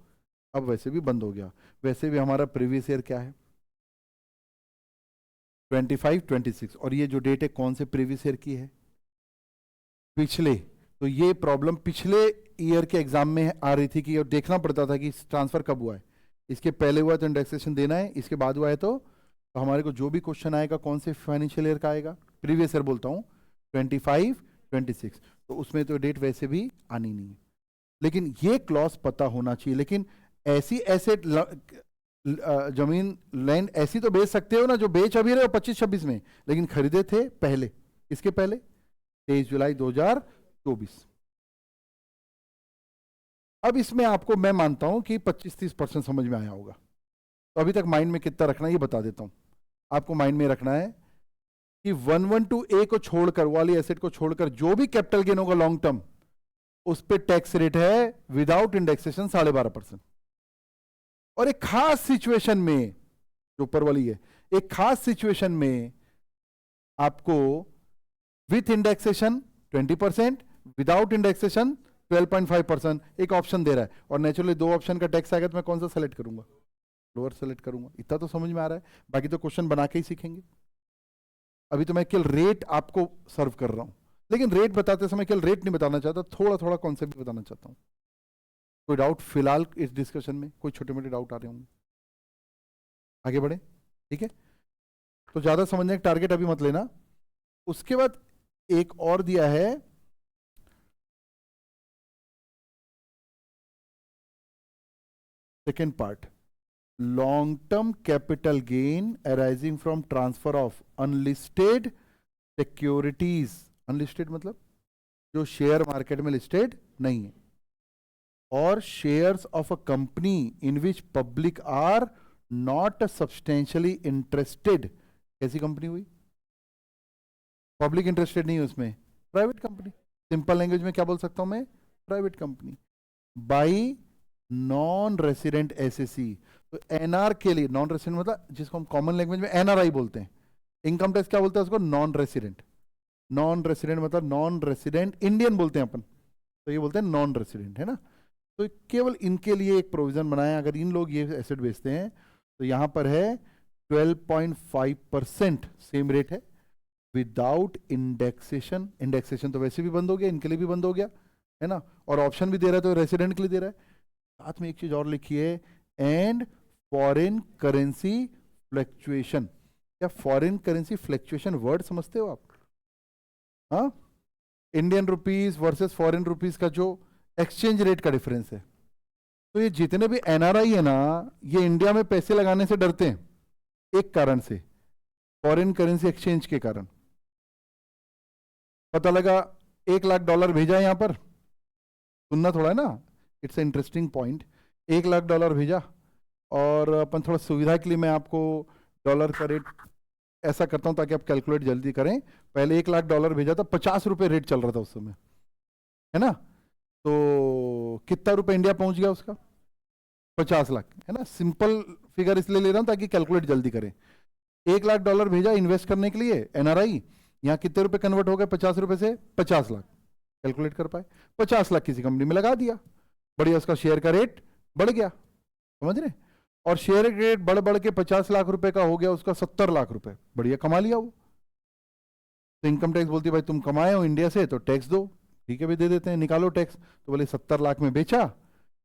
Speaker 1: अब वैसे भी बंद हो गया। वैसे भी हमारा प्रीवियस ईयर क्या है, 25-26, और ये जो डेट है कौन से प्रीवियस ईयर की है, पिछले। तो ये प्रॉब्लम पिछले ईयर के एग्जाम में आ रही थी कि देखना पड़ता था कि ट्रांसफर कब हुआ है, इसके पहले हुआ तो इंडेक्सेशन देना है, इसके बाद हुआ है तो हमारे को जो भी क्वेश्चन आएगा कौन से फाइनेंशियल ईयर का आएगा, प्रीवियस ईयर बोलता हूँ, 25-26, तो उसमें तो डेट वैसे भी आनी नहीं है। लेकिन ये क्लॉज पता होना चाहिए। लेकिन ऐसी एसेट जमीन लैंड ऐसी तो बेच सकते हो ना जो बेच अभी रहे हो 25-26 में, लेकिन खरीदे थे पहले, इसके पहले 23 जुलाई 2024। अब इसमें आपको मैं मानता हूं कि 25-30% समझ में आया होगा। तो अभी तक माइंड में कितना रखना है ये बता देता हूं। आपको माइंड में रखना है कि 112A को छोड़कर, वाली एसेट को छोड़कर, जो भी कैपिटल गेन होगा लॉन्ग टर्म, उस पे टैक्स रेट है विदाउट इंडेक्सेशन 12.5%। और एक खास सिचुएशन में, जो ऊपर वाली है, एक खास सिचुएशन में आपको विथ इंडेक्सेशन 20%, विदाउट इंडेक्सेशन 12.5% एक ऑप्शन दे रहा है, और नेचुरली दो ऑप्शन का टैक्स आएगा तो मैं कौन सा सेलेक्ट करूंगा? लोअर सेलेक्ट करूंगा। इतना तो समझ में आ रहा है, बाकी तो क्वेश्चन बना के ही सीखेंगे। अभी तो मैं केवल रेट आपको सर्व कर रहा हूं, लेकिन रेट बताते समय केवल रेट नहीं बताना चाहता, थोड़ा थोड़ा कॉन्सेप्ट भी बताना चाहता हूं। कोई डाउट फिलहाल इस डिस्कशन में? कोई छोटे मोटे डाउट आ रहे होंगे? आगे बढ़े, ठीक है? तो ज्यादा समझने का टारगेट अभी मत लेना। उसके बाद एक और दिया है, second part, long term capital gain arising from transfer of unlisted securities. Unlisted मतलब जो शेयर मार्केट में लिस्टेड नहीं है, और shares of a company in which public are not substantially interested. कैसी कंपनी हुई? पब्लिक इंटरेस्टेड नहीं है उसमें, प्राइवेट कंपनी। सिंपल लैंग्वेज में क्या बोल सकता हूं मैं? Private company. By non resident SSC. तो एनआर के लिए, नॉन रेसिडेंट मतलब जिसको हम कॉमन लैंग्वेज में एनआरआई बोलते हैं, इनकम टैक्स क्या बोलते हैं उसको? Non resident. नॉन रेसिडेंट मतलब नॉन रेसिडेंट इंडियन बोलते हैं अपन, तो ये बोलते हैं नॉन रेसिडेंट, है ना? तो केवल इनके लिए एक प्रोविजन बनाया, अगर इन लोग ये एसेट बेचते हैं तो यहां पर है 12.5% सेम रेट है, विदाउट इंडेक्सेशन। इंडेक्सेशन तो वैसे भी बंद हो गया, इनके लिए भी बंद हो गया, है ना? और ऑप्शन भी दे रहा है, तो रेसिडेंट के लिए दे रहा है। साथ में एक चीज और लिखी है, एंड फॉरेन करेंसी फ्लक्चुएशन। क्या फॉरेन करेंसी फ्लक्चुएशन वर्ड समझते हो आप? हाँ, Indian rupees versus foreign rupees का जो एक्सचेंज रेट का डिफरेंस है। तो ये जितने भी एनआरआई है ना, ये इंडिया में पैसे लगाने से डरते हैं एक कारण से, फॉरेन करेंसी एक्सचेंज के कारण। पता लगा $1,00,000 भेजा है यहां पर, सुनना थोड़ा है ना, इट्स इंटरेस्टिंग पॉइंट। $1,00,000 भेजा, और अपन थोड़ा सुविधा के लिए मैं आपको डॉलर का रेट ऐसा करता हूं ताकि आप कैलकुलेट जल्दी करें। पहले $1,00,000 भेजा था, 50 रुपए रेट चल रहा था उस समय, है ना? तो कितना रुपए इंडिया पहुंच गया उसका? 50 लाख, है ना? सिंपल फिगर इसलिए ले रहा हूं ताकि कैलकुलेट जल्दी करें। $1,00,000 भेजा इन्वेस्ट करने के लिए एनआरआई, यहां कितने रुपए कन्वर्ट हो गए 50 रुपए से? 50 लाख। कैलकुलेट कर पाए? 50 लाख किसी कंपनी में लगा दिया, बढ़िया, उसका शेयर का रेट बढ़ गया, समझ रहे? और शेयर रेट बढ़ बढ़ के 50 लाख रुपए का हो गया उसका 70 लाख रुपए, बढ़िया कमा लिया वो। तो इनकम टैक्स बोलती है भाई तुम कमाए हो इंडिया से तो टैक्स दो। ठीक है, भी दे देते हैं, निकालो टैक्स। तो बोले 70 लाख में बेचा,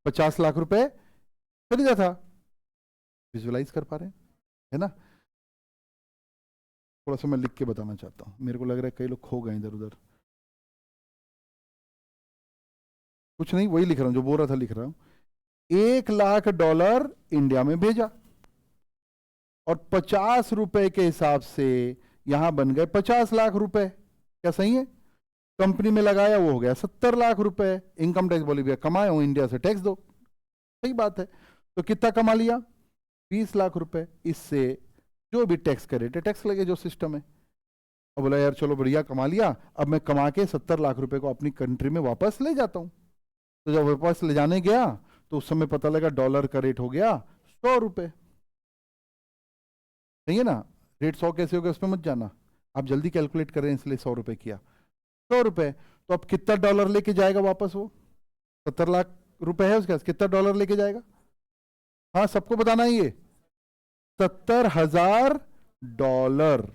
Speaker 1: 50 लाख रुपए खरीदा था। विजुअलाइज कर पा रहे हैं, है ना? थोड़ा सा मैं लिख के बताना चाहता हूं, मेरे को लग रहा है कई लोग खो गए इधर उधर। कुछ नहीं, वही लिख रहा हूं जो बोल रहा था, लिख रहा हूं। $1,00,000 इंडिया में भेजा, और 50 रुपए के हिसाब से यहां बन गए 50 लाख रुपए। क्या सही है? कंपनी में लगाया वो हो गया 70 लाख रुपए। इनकम टैक्स बोली भैया कमाए हो इंडिया से, टैक्स दो। सही बात है। तो कितना कमा लिया? 20 लाख रुपए। इससे जो भी टैक्स करे टैक्स लगे, जो सिस्टम है। अब बोला यार चलो बढ़िया कमा लिया, अब मैं कमा के 70 लाख रुपए को अपनी कंट्री में वापस ले जाता हूं। तो जब वापस ले जाने गया तो उस समय पता लगा डॉलर का रेट हो गया 100 रुपए। सही है ना? रेट 100 कैसे हो गया उसमें मत जाना, आप जल्दी कैलकुलेट करें, इसलिए 100 रुपए किया। 100 रुपए, तो अब कितना डॉलर लेके जाएगा वापस वो? 70 लाख रुपए है उसके पास, कितना डॉलर लेके जाएगा? हाँ, सबको बताना है ये, $70,000।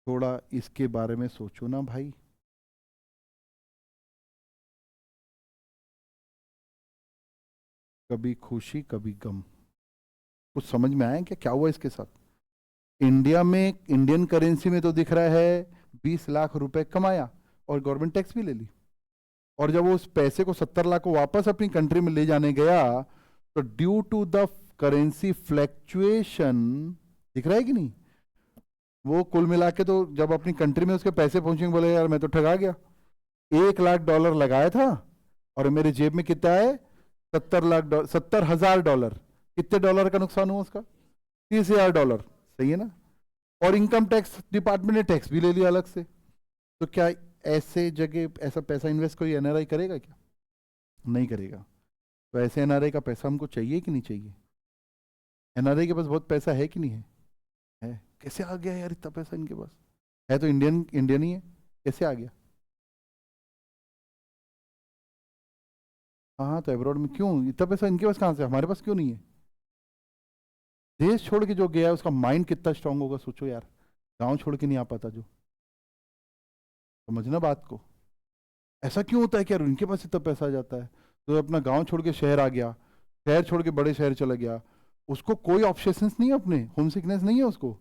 Speaker 1: थोड़ा इसके बारे में सोचो ना भाई। कभी खुशी कभी गम। कुछ समझ में आया क्या हुआ इसके साथ? इंडिया में इंडियन करेंसी में तो दिख रहा है 20 लाख रुपए कमाया और गवर्नमेंट टैक्स भी ले ली, और जब वो उस पैसे को 70 लाख को वापस अपनी कंट्री में ले जाने गया तो due to the currency fluctuation, दिख रहा है कि नहीं, वो कुल मिला के तो जब अपनी कंट्री में उसके पैसे पहुंचेंगे, बोले यार मैं तो ठगा गया। $1,00,000 लगाया था और मेरे जेब में कितना है? $70,000। कितने डॉलर का नुकसान हुआ उसका? $30,000। सही है ना? और इनकम टैक्स डिपार्टमेंट ने टैक्स भी ले लिया अलग से। तो क्या ऐसे जगह ऐसा पैसा इन्वेस्ट कोई एनआरआई करेगा क्या? नहीं करेगा। तो ऐसे एनआरआई का पैसा हमको चाहिए कि नहीं चाहिए? एनआरआई के पास बहुत पैसा है कि नहीं है? है। कैसे आ गया यार इतना पैसा इनके पास? है तो इंडियन ही है, कैसे आ गया? हाँ, तो अब्रॉड में क्यों इतना पैसा इनके पास कहाँ से? हमारे पास क्यों नहीं है? देश छोड़ के जो गया है उसका माइंड कितना स्ट्रांग होगा, सोचो यार। गांव छोड़ के नहीं आ पाता जो, समझना बात को। ऐसा क्यों होता है कि यार उनके पास इतना पैसा आ जाता है, तो अपना गांव छोड़ के शहर आ गया, शहर छोड़ के बड़े शहर चला गया, उसको कोई ऑब्सेशंस नहीं है, अपने होम सिकनेस नहीं है उसको,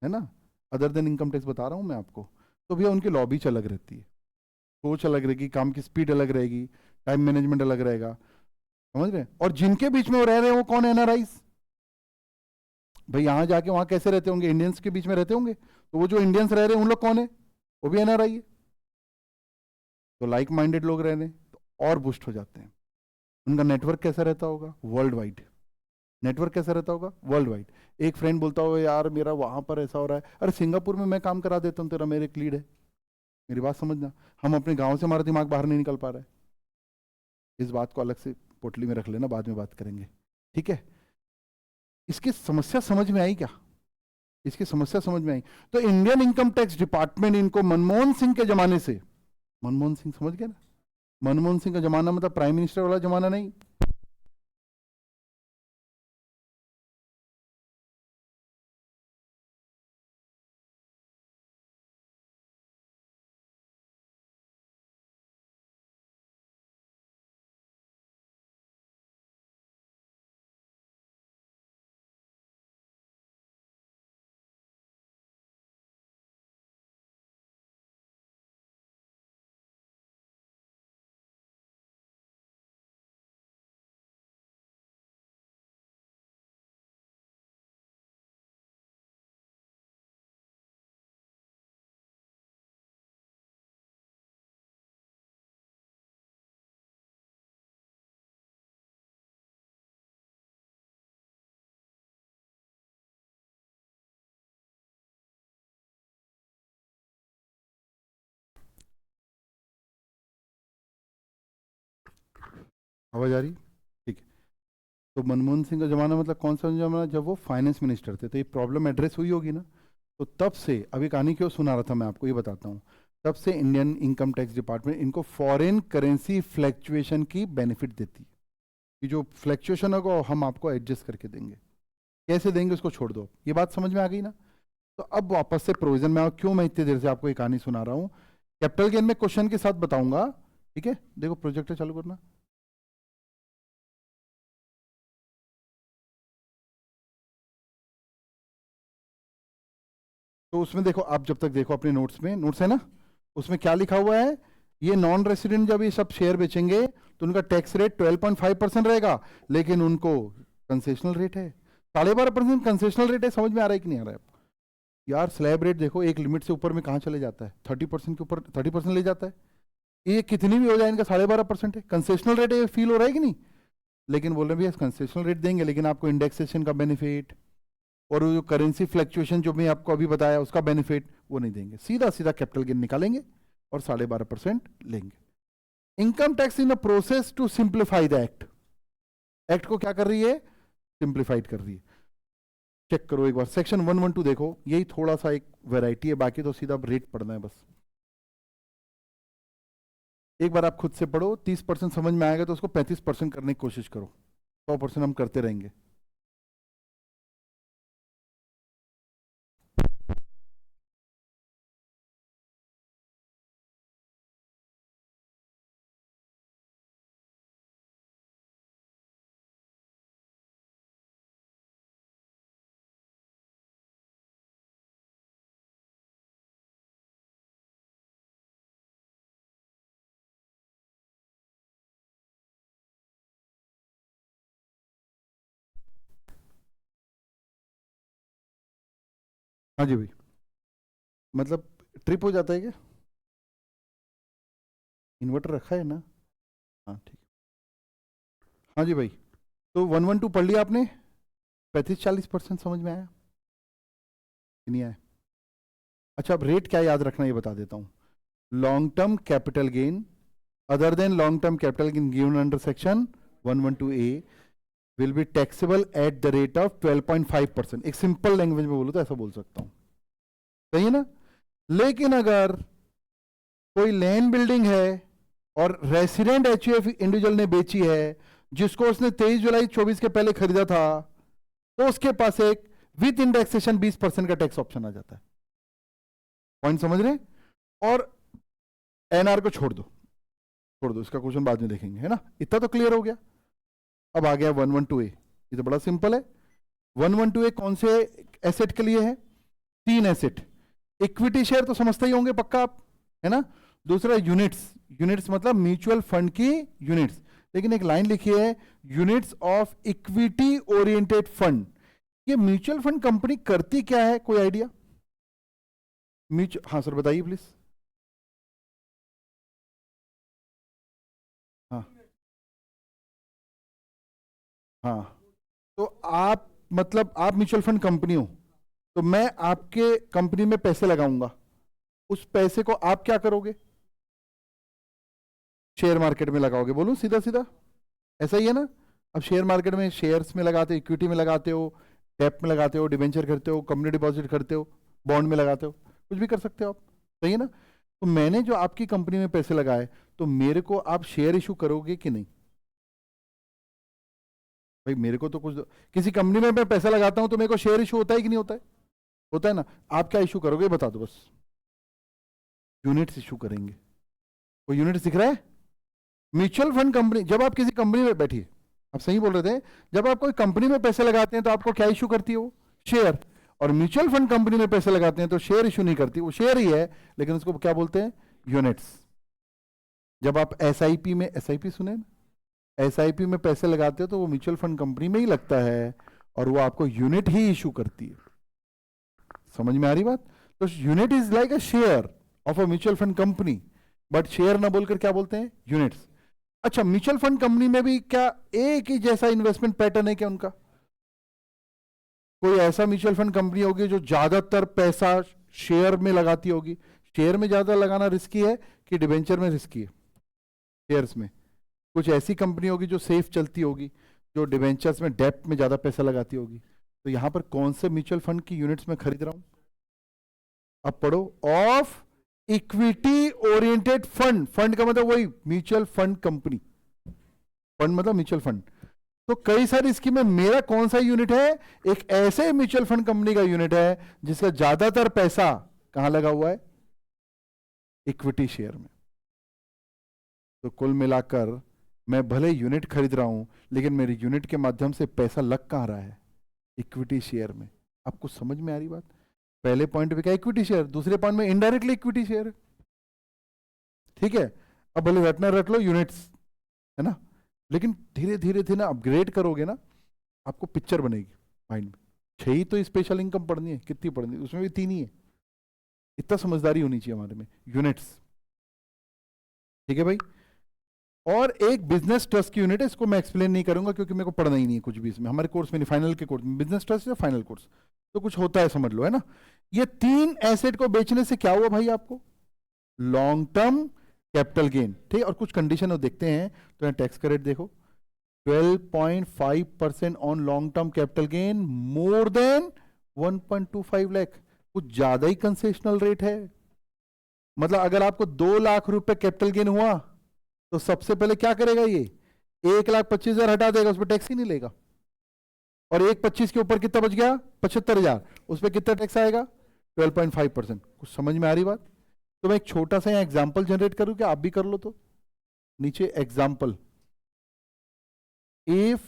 Speaker 1: है ना? अदर देन इनकम टैक्स बता रहा हूँ मैं आपको। तो भैया उनकी लॉबी अलग रहती है, सोच अलग रहेगी, काम की स्पीड अलग रहेगी, टाइम मैनेजमेंट अलग रहेगा, समझ रहे हैं? और जिनके बीच में वो रह रहे हैं वो कौन है? एनआरआईज। भाई यहाँ जाके वहाँ कैसे रहते होंगे? इंडियंस के बीच में रहते होंगे, तो वो जो इंडियंस रह रहे हैं उन लोग कौन है? वो भी एनआरआई है। तो लाइक माइंडेड लोग रह रहे हैं तो और बूस्ट हो जाते हैं। उनका नेटवर्क कैसा रहता होगा? World wide. नेटवर्क कैसा रहता होगा? World wide. एक फ्रेंड बोलता होगा यार मेरा वहां पर ऐसा हो रहा है, अरे सिंगापुर में मैं काम करा देता हूँ तेरा, मेरे एक लीड है। मेरी बात समझना, हम अपने गांव से हमारा दिमाग बाहर नहीं निकल पा रहा है। इस बात को अलग से पोटली में रख लेना, बाद में बात करेंगे, ठीक है? इसकी समस्या समझ में आई क्या? इसकी समस्या समझ में आई? तो इंडियन इनकम टैक्स डिपार्टमेंट इनको मनमोहन सिंह के जमाने से, मनमोहन सिंह समझ गए ना? मनमोहन सिंह का जमाना मतलब प्राइम मिनिस्टर वाला जमाना नहीं। आवाज आ रही? ठीक है। तो मनमोहन सिंह का जमाना मतलब कौन सा जमाना? जब वो फाइनेंस मिनिस्टर थे, तो ये प्रॉब्लम एड्रेस हुई होगी ना। तो तब से, अभी कहानी क्यों सुना रहा था मैं आपको, ये बताता हूँ। तब से इंडियन इनकम टैक्स डिपार्टमेंट इनको फॉरेन करेंसी फ्लैक्चुएशन की बेनिफिट देती है कि जो फ्लैक्चुएशन होगा वो हम आपको एडजस्ट करके देंगे। कैसे देंगे उसको छोड़ दो, ये बात समझ में आ गई ना? तो अब वापस से प्रोविजन में आओ। क्यों मैं इतनी देर से आपको ये कहानी सुना रहा हूँ? कैपिटल गेन में क्वेश्चन के साथ बताऊंगा, ठीक है? देखो प्रोजेक्टर चालू करना। तो उसमें देखो, आप जब तक देखो अपने नोट्स में, नोट्स है ना, उसमें क्या लिखा हुआ है? ये नॉन रेसिडेंट जब ये सब शेयर बेचेंगे तो उनका टैक्स रेट 12.5% रहेगा, लेकिन उनको कंसेशनल रेट है 12.5%। कंसेशनल रेट है, समझ में आ रहा है कि नहीं आ रहा है आपको? यार स्लैब रेट देखो, एक लिमिट से ऊपर में कहाँ चले जाता है? 30% के ऊपर 30% ले जाता है। ये कितनी भी हो जाए इनका 12.5% है। कंसेशनल रेट है, फील हो रहा है कि नहीं? लेकिन बोल रहे भैया कंसेशनल रेट देंगे, लेकिन आपको इंडेक्सेशन का बेनिफिट और वो जो करेंसी फ्लैक्चुएशन जो मैं आपको अभी बताया उसका बेनिफिट वो नहीं देंगे। सीधा सीधा कैपिटल गेन निकालेंगे और 12.5% लेंगे। Income tax in a process to simplify the act. Act को क्या कर रही है? सिंप्लीफाइड कर रही है। चेक करो एक बार, सेक्शन 112 देखो, यही थोड़ा सा एक वैरायटी है, बाकी तो सीधा रेट पढ़ना है बस। एक बार आप खुद से पढ़ो, 30% समझ में आएगा तो उसको 35% करने की कोशिश करो। 100% हम करते रहेंगे। हाँ जी भाई, मतलब ट्रिप हो जाता है क्या? इन्वर्टर रखा है ना? हाँ ठीक है। हाँ जी भाई, तो 112 पढ़ लिया आपने? 35-40% समझ में आया कि नहीं आया? अच्छा, अब रेट क्या याद रखना ये बता देता हूँ। Long term capital gain other than long term capital gain given under section 112A will be taxable at the rate of 12.5%। एक सिंपल लैंग्वेज में बोलो तो ऐसा बोल सकता हूं, सही है ना। लेकिन अगर कोई लैंड बिल्डिंग है और रेसिडेंट एचयूएफ इंडिविजुअल ने बेची है, जिसको उसने 23 जुलाई 24 के पहले खरीदा था, तो उसके पास एक विद इंडेक्सेशन 20% का टैक्स ऑप्शन आ जाता है। पॉइंट समझ रहे हैं? और एनआर को छोड़ दो, इसका क्वेश्चन बाद में देखेंगे, है ना। इतना तो क्लियर हो गया। अब आ गया 112A। ये तो बड़ा सिंपल है। 112A कौन से एसेट के लिए है? 3 एसेट। इक्विटी शेयर तो समझते ही होंगे पक्का आप, है ना। दूसरा यूनिट्स मतलब म्यूचुअल फंड की यूनिट्स। लेकिन एक लाइन लिखी है, units of equity oriented fund. ये म्यूचुअल फंड कंपनी करती क्या है, कोई आइडिया? हाँ सर बताइए प्लीज। हाँ, तो आप मतलब आप म्यूचुअल फंड कंपनी हो, तो मैं आपके कंपनी में पैसे लगाऊंगा, उस पैसे को आप क्या करोगे? शेयर मार्केट में लगाओगे। बोलूं सीधा सीधा, ऐसा ही है ना। अब शेयर मार्केट में शेयर्स में लगाते हो, इक्विटी में लगाते हो, डेप में लगाते हो, डिबेंचर करते हो, कंपनी डिपॉजिट करते हो, बॉन्ड में लगाते हो, कुछ भी कर सकते हो आप, सही है ना। तो मैंने जो आपकी कंपनी में पैसे लगाए, तो मेरे को आप शेयर इशू करोगे कि नहीं? भाई मेरे को तो कुछ किसी कंपनी में मैं पैसा लगाता हूं तो मेरे को शेयर इशू होता है कि नहीं होता है? होता है ना। आप क्या इशू करोगे बता दो बस। यूनिट्स इशू करेंगे। वो यूनिट्स दिख रहा है? म्यूचुअल फंड कंपनी, जब आप किसी कंपनी में बैठिए, आप सही बोल रहे थे, जब आप कोई कंपनी में पैसे लगाते हैं तो आपको क्या इशू करती है? वो शेयर। और म्यूचुअल फंड कंपनी में पैसे लगाते हैं तो शेयर इशू नहीं करती, वो शेयर ही है, लेकिन उसको क्या बोलते हैं? यूनिट्स। जब आप एसआईपी में, एसआईपी सुने ना, एसआईपी में पैसे लगाते हो तो वो म्यूचुअल फंड कंपनी में ही लगता है और वो आपको यूनिट ही इशू करती है। समझ में आ रही बात? तो unit is like a share of a mutual fund company, but share ना बोलकर क्या बोलते हैं? यूनिट्स। अच्छा, म्यूचुअल फंड कंपनी में भी क्या एक ही जैसा इन्वेस्टमेंट पैटर्न है क्या उनका? कोई ऐसा म्यूचुअल फंड कंपनी होगी जो ज्यादातर पैसा शेयर में लगाती होगी? शेयर में ज्यादा लगाना रिस्की है कि डिबेंचर में रिस्की है? शेयर्स में। कुछ ऐसी कंपनी होगी जो सेफ चलती होगी, जो डिबेंचर्स में डेप्थ में ज्यादा पैसा लगाती होगी। तो यहां पर कौन से म्यूचुअल फंड की यूनिट्स में खरीद रहा हूं? अब पढ़ो, of equity oriented fund. Fund का मतलब वही म्यूचुअल फंड कंपनी, फंड मतलब म्यूचुअल फंड। तो कई सारी स्कीम में मेरा कौन सा यूनिट है? एक ऐसे म्यूचुअल फंड कंपनी का यूनिट है जिसका ज्यादातर पैसा कहां लगा हुआ है? इक्विटी शेयर में। तो कुल मिलाकर मैं भले यूनिट खरीद रहा हूं, लेकिन मेरी यूनिट के माध्यम से पैसा लग कहां रहा है? इक्विटी शेयर में। आपको समझ में आ रही बात? पहले पॉइंट पे क्या इक्विटी शेयर, दूसरे पॉइंट में इनडायरेक्टली इक्विटी शेयर। ठीक है, अब भले रटना रट लो यूनिट्स, है ना, लेकिन धीरे धीरे धीरे अपग्रेड करोगे ना, आपको पिक्चर बनेगी माइंड में। 6 ही तो स्पेशल इनकम पढ़नी है, कितनी पढ़नी है? उसमें भी 3 ही है। इतना समझदारी होनी चाहिए हमारे में। यूनिट्स, ठीक है भाई। और एक बिजनेस ट्रस्ट की यूनिट है, इसको मैं एक्सप्लेन नहीं करूंगा क्योंकि मेरे को पढ़ना ही नहीं है कुछ भी इसमें, हमारे कोर्स में नहीं, फाइनल के कोर्स में। बिजनेस ट्रस्ट या फाइनल कोर्स तो कुछ होता है, समझ लो, है ना। ये 3 एसेट को बेचने से क्या हुआ भाई आपको? Long term capital gain. ठीक है, और कुछ कंडीशन देखते हैं। तो यहाँ टैक्स का रेट देखो, 12.5% on long term capital gain more than 1.25 lakh. कुछ ज्यादा ही कंसेशनल रेट है। मतलब अगर आपको 2 लाख रुपए कैपिटल गेन हुआ तो सबसे पहले क्या करेगा? ये 1,25,000 हटा देगा, उस पर टैक्स ही नहीं लेगा। और 1,25 के ऊपर कितना बच गया? 75,000, उस पर कितना टैक्स आएगा? 12.5%। कुछ समझ में आ रही बात? तो मैं एक छोटा सा एग्जाम्पल जनरेट करूं क्या? आप भी कर लो। तो नीचे example, if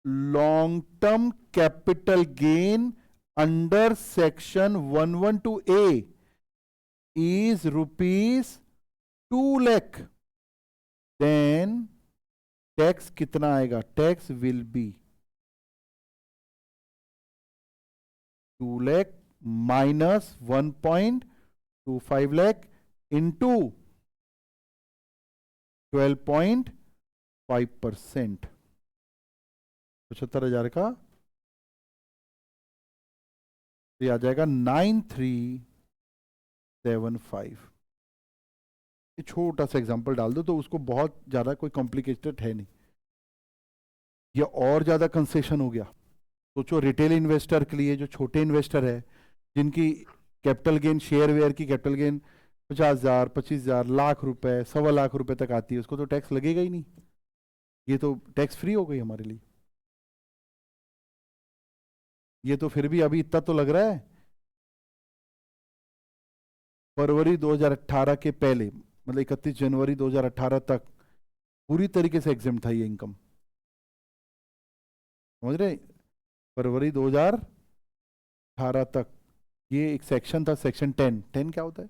Speaker 1: long term capital gain under section 112A is rupees 2 lakh, then tax कितना आएगा? Tax will be 2 lakh minus 1.25 lakh into 12.5%, 75,000 का ये आ जाएगा 9375। छोटा सा एग्जांपल डाल दो तो उसको बहुत ज्यादा कोई कॉम्प्लिकेटेड है नहीं, ये और ज्यादा कंसेशन हो गया। सोचो रिटेल इन्वेस्टर के लिए, जो छोटे इन्वेस्टर है, जिनकी कैपिटल गेन, शेयर वेयर की कैपिटल गेन 50,000, 25,000, लाख रुपए, 1.25 लाख रुपए तक आती है, उसको तो टैक्स लगेगा ही नहीं। ये तो टैक्स फ्री हो गई हमारे लिए। ये तो फिर भी अभी इतना तो लग रहा है, फरवरी 2018 के पहले, मतलब 31 जनवरी 2018 तक पूरी तरीके से एग्जेम्प्ट था ये इनकम, समझ रहे? फरवरी 2018 तक ये एक सेक्शन था, सेक्शन 10 क्या होता है?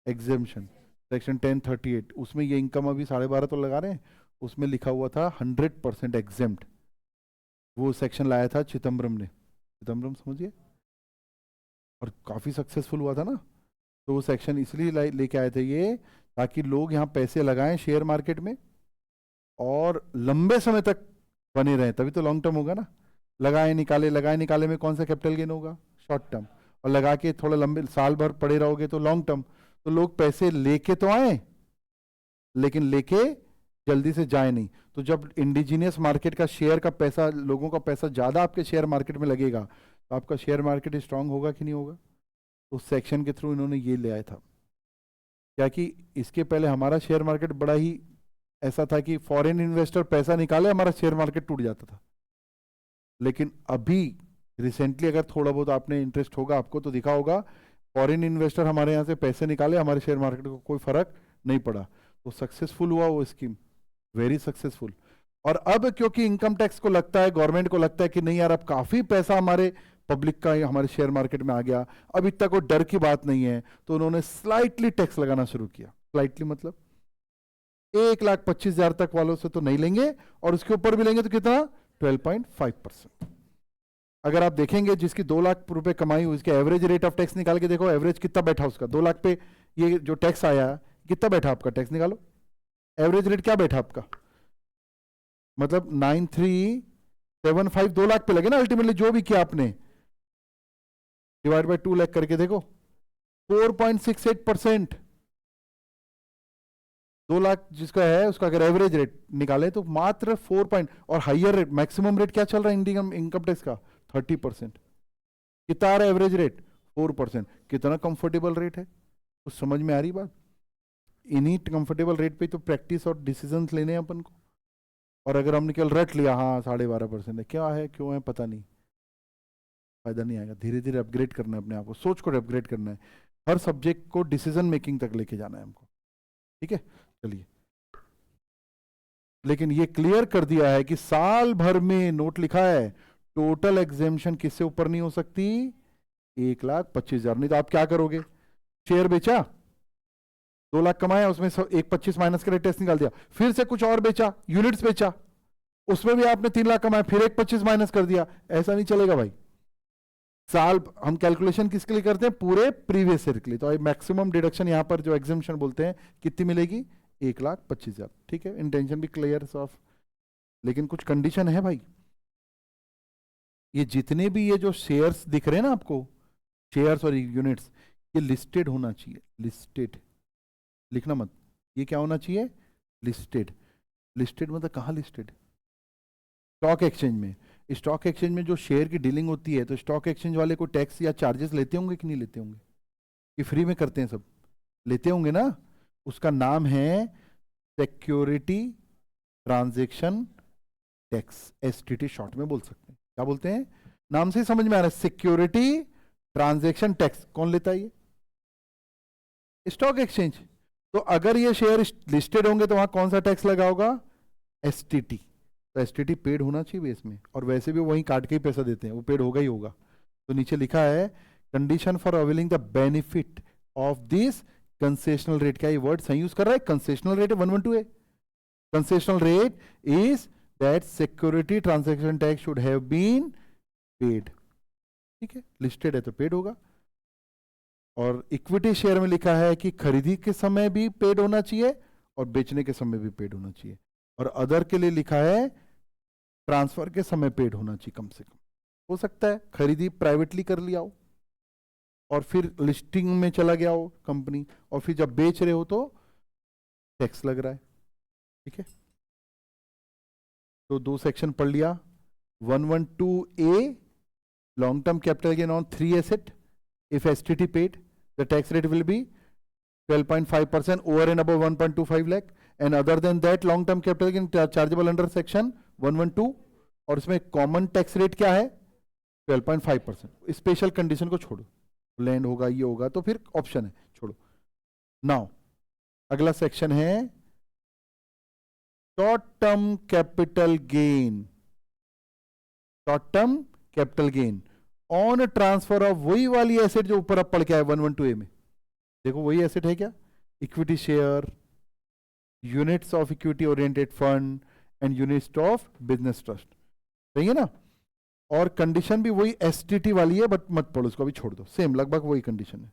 Speaker 1: एग्जेम्पशन। सेक्शन 1038, उसमें ये इनकम अभी 12.5 तो लगा रहे हैं, उसमें लिखा हुआ था 100% एग्जेम्प्ट। वो सेक्शन लाया था चिदम्बरम ने, चिदम्बरम समझिए, और काफी सक्सेसफुल हुआ था ना। तो वो सेक्शन इसलिए लेके आए थे ये, ताकि लोग यहाँ पैसे लगाएं शेयर मार्केट में और लंबे समय तक बने रहें, तभी तो लॉन्ग टर्म होगा ना। लगाए निकाले में कौन सा कैपिटल गेन होगा? Short term. और लगा के थोड़ा लंबे साल भर पड़े रहोगे तो लॉन्ग टर्म। तो लोग पैसे लेके तो आए, लेकिन लेके जल्दी से जाए नहीं। तो जब इंडिजिनियस मार्केट का शेयर का पैसा, लोगों का पैसा ज्यादा आपके शेयर मार्केट में लगेगा, तो आपका शेयर मार्केट स्ट्रांग होगा कि नहीं होगा? उस सेक्शन के थ्रू इन्होंने ये ले आया था। क्या कि इसके पहले हमारा शेयर मार्केट बड़ा ही ऐसा था कि फॉरेन इन्वेस्टर पैसा निकाले, हमारा शेयर मार्केट टूट जाता था। लेकिन अभी रिसेंटली अगर थोड़ा बहुत आपने इंटरेस्ट होगा, आपको तो दिखा होगा, फॉरेन इन्वेस्टर हमारे यहाँ से पैसे निकाले, हमारे शेयर मार्केट को कोई फर्क नहीं पड़ा। तो सक्सेसफुल हुआ वो स्कीम, वेरी सक्सेसफुल। और अब क्योंकि इनकम टैक्स को लगता है, गवर्नमेंट को लगता है कि नहीं यार, अब काफी पैसा हमारे पब्लिक का हमारे शेयर मार्केट में आ गया, अब इतना कोई डर की बात नहीं है, तो उन्होंने स्लाइटली टैक्स लगाना शुरू किया। स्लाइटली मतलब 1,25,000 तक वालों से तो नहीं लेंगे, और उसके ऊपर भी लेंगे तो कितना? 12.5%। अगर आप देखेंगे जिसकी 2 लाख रुपए कमाई हुई, उसके एवरेज रेट ऑफ टैक्स निकाल के देखो, एवरेज कितना बैठा उसका 2 लाख पे। ये जो टैक्स आया कितना बैठा आपका? टैक्स निकालो, एवरेज रेट क्या बैठा आपका? मतलब 9,375, 2 लाख पे लगे ना अल्टीमेटली, जो भी किया आपने, डिवाइड बाय 2 लाख करके देखो, 4.68%। 2 लाख जिसका है उसका अगर एवरेज रेट निकाले तो मात्र 4 और हाइयर रेट, मैक्सिमम रेट क्या चल रहा है इंडियन इनकम टैक्स का? 30%। कितना आ रहा है एवरेज रेट? 4%। कितना कंफर्टेबल रेट है? कुछ समझ में आ रही बात? इन्हीं कंफर्टेबल रेट पे तो प्रैक्टिस और डिसीजंस लेने हैं अपन को। और अगर हमने केवल रट लिया, हाँ 12.5% है, क्या है क्यों है पता नहीं, फायदा नहीं आएगा। धीरे धीरे अपग्रेड करना है अपने आप को, सोच को अपग्रेड करना है, हर सब्जेक्ट को डिसीजन मेकिंग तक लेके जाना है हमको, ठीक है? चलिए, लेकिन ये क्लियर कर दिया है कि साल भर में, नोट लिखा है, टोटल एग्जेम्पशन किससे ऊपर नहीं हो सकती? 1,25,000। नहीं तो आप क्या करोगे? शेयर बेचा, 2 लाख कमाया, उसमें 1,25 माइनस करके टैक्स निकाल दिया, फिर से कुछ और बेचा, यूनिट्स बेचा, उसमें भी आपने 3 लाख कमाया, फिर 1,25 माइनस कर दिया। ऐसा नहीं चलेगा भाई। साल हम कैलकुलेशन किसके लिए करते हैं? पूरे प्रीवियस ईयर के लिए। तो मैक्सिमम डिडक्शन यहां पर जो एग्जेम्पशन बोलते हैं कितनी मिलेगी? 1,25,000। ठीक है, इंटेंशन भी क्लियर ऑफ, लेकिन कुछ कंडीशन है भाई। ये जितने भी ये जो शेयर्स दिख रहे हैं ना आपको, शेयर्स और यूनिट्स, ये लिस्टेड होना चाहिए। लिस्टेड लिखना मत, ये क्या होना चाहिए? लिस्टेड। लिस्टेड मतलब कहाँ लिस्टेड? स्टॉक एक्सचेंज में। स्टॉक एक्सचेंज में जो शेयर की डीलिंग होती है, तो स्टॉक एक्सचेंज वाले को टैक्स या चार्जेस लेते होंगे कि नहीं लेते होंगे? कि फ्री में करते हैं सब? लेते होंगे ना। उसका नाम है security transaction tax, STT short में बोल सकते हैं। क्या बोलते हैं? नाम से ही समझ में आ रहा है, सिक्योरिटी ट्रांजैक्शन टैक्स। कौन लेता है ये? Stock exchange. तो अगर ये शेयर लिस्टेड होंगे तो वहां कौन सा टैक्स लगा होगा? एसटीटी। तो एसटीटी पेड होना चाहिए बेस में, और वैसे भी वहीं काट के ही पैसा देते हैं, वो पेड होगा ही होगा। तो नीचे लिखा है condition for availing the benefit of this concessional rate. क्या ये वर्ड सही यूज कर रहा है? कंसेशनल रेट है 112 है। Concessional rate is that security transaction tax should have been paid. ठीक है, लिस्टेड है तो पेड होगा। और इक्विटी शेयर में लिखा है कि खरीदी के समय भी पेड होना चाहिए और बेचने के समय भी पेड होना चाहिए। और अदर के लिए लिखा है ट्रांसफर के समय पेड होना चाहिए कम से कम। हो सकता है खरीदी प्राइवेटली कर लिया हो और फिर लिस्टिंग में चला गया हो कंपनी, और फिर जब बेच रहे हो तो टैक्स लग रहा है। ठीक है, तो दो सेक्शन पढ़ लिया. 112A, long term capital gain on 3 asset. If STT paid, the tax rate will be 12.5% over and above 1.25 lakh. And other than that, long term capital gain chargeable under section 112. और इसमें कॉमन टैक्स रेट क्या है? 12.5%. स्पेशल कंडीशन को छोड़ो, लैंड होगा, ये होगा, तो फिर ऑप्शन है, छोड़ो. नाउ अगला सेक्शन है short term capital gain. Short term capital gain on transfer of वही वाली एसेट जो ऊपर अब पढ़ के आए 112A में. देखो वही एसेट है क्या? Equity share, units of equity oriented fund and units of business trust. सही है ना? और कंडीशन भी वही एसटीटी वाली है, बट मत पढ़ो उसको, अभी छोड़ दो. सेम लगभग वही कंडीशन है.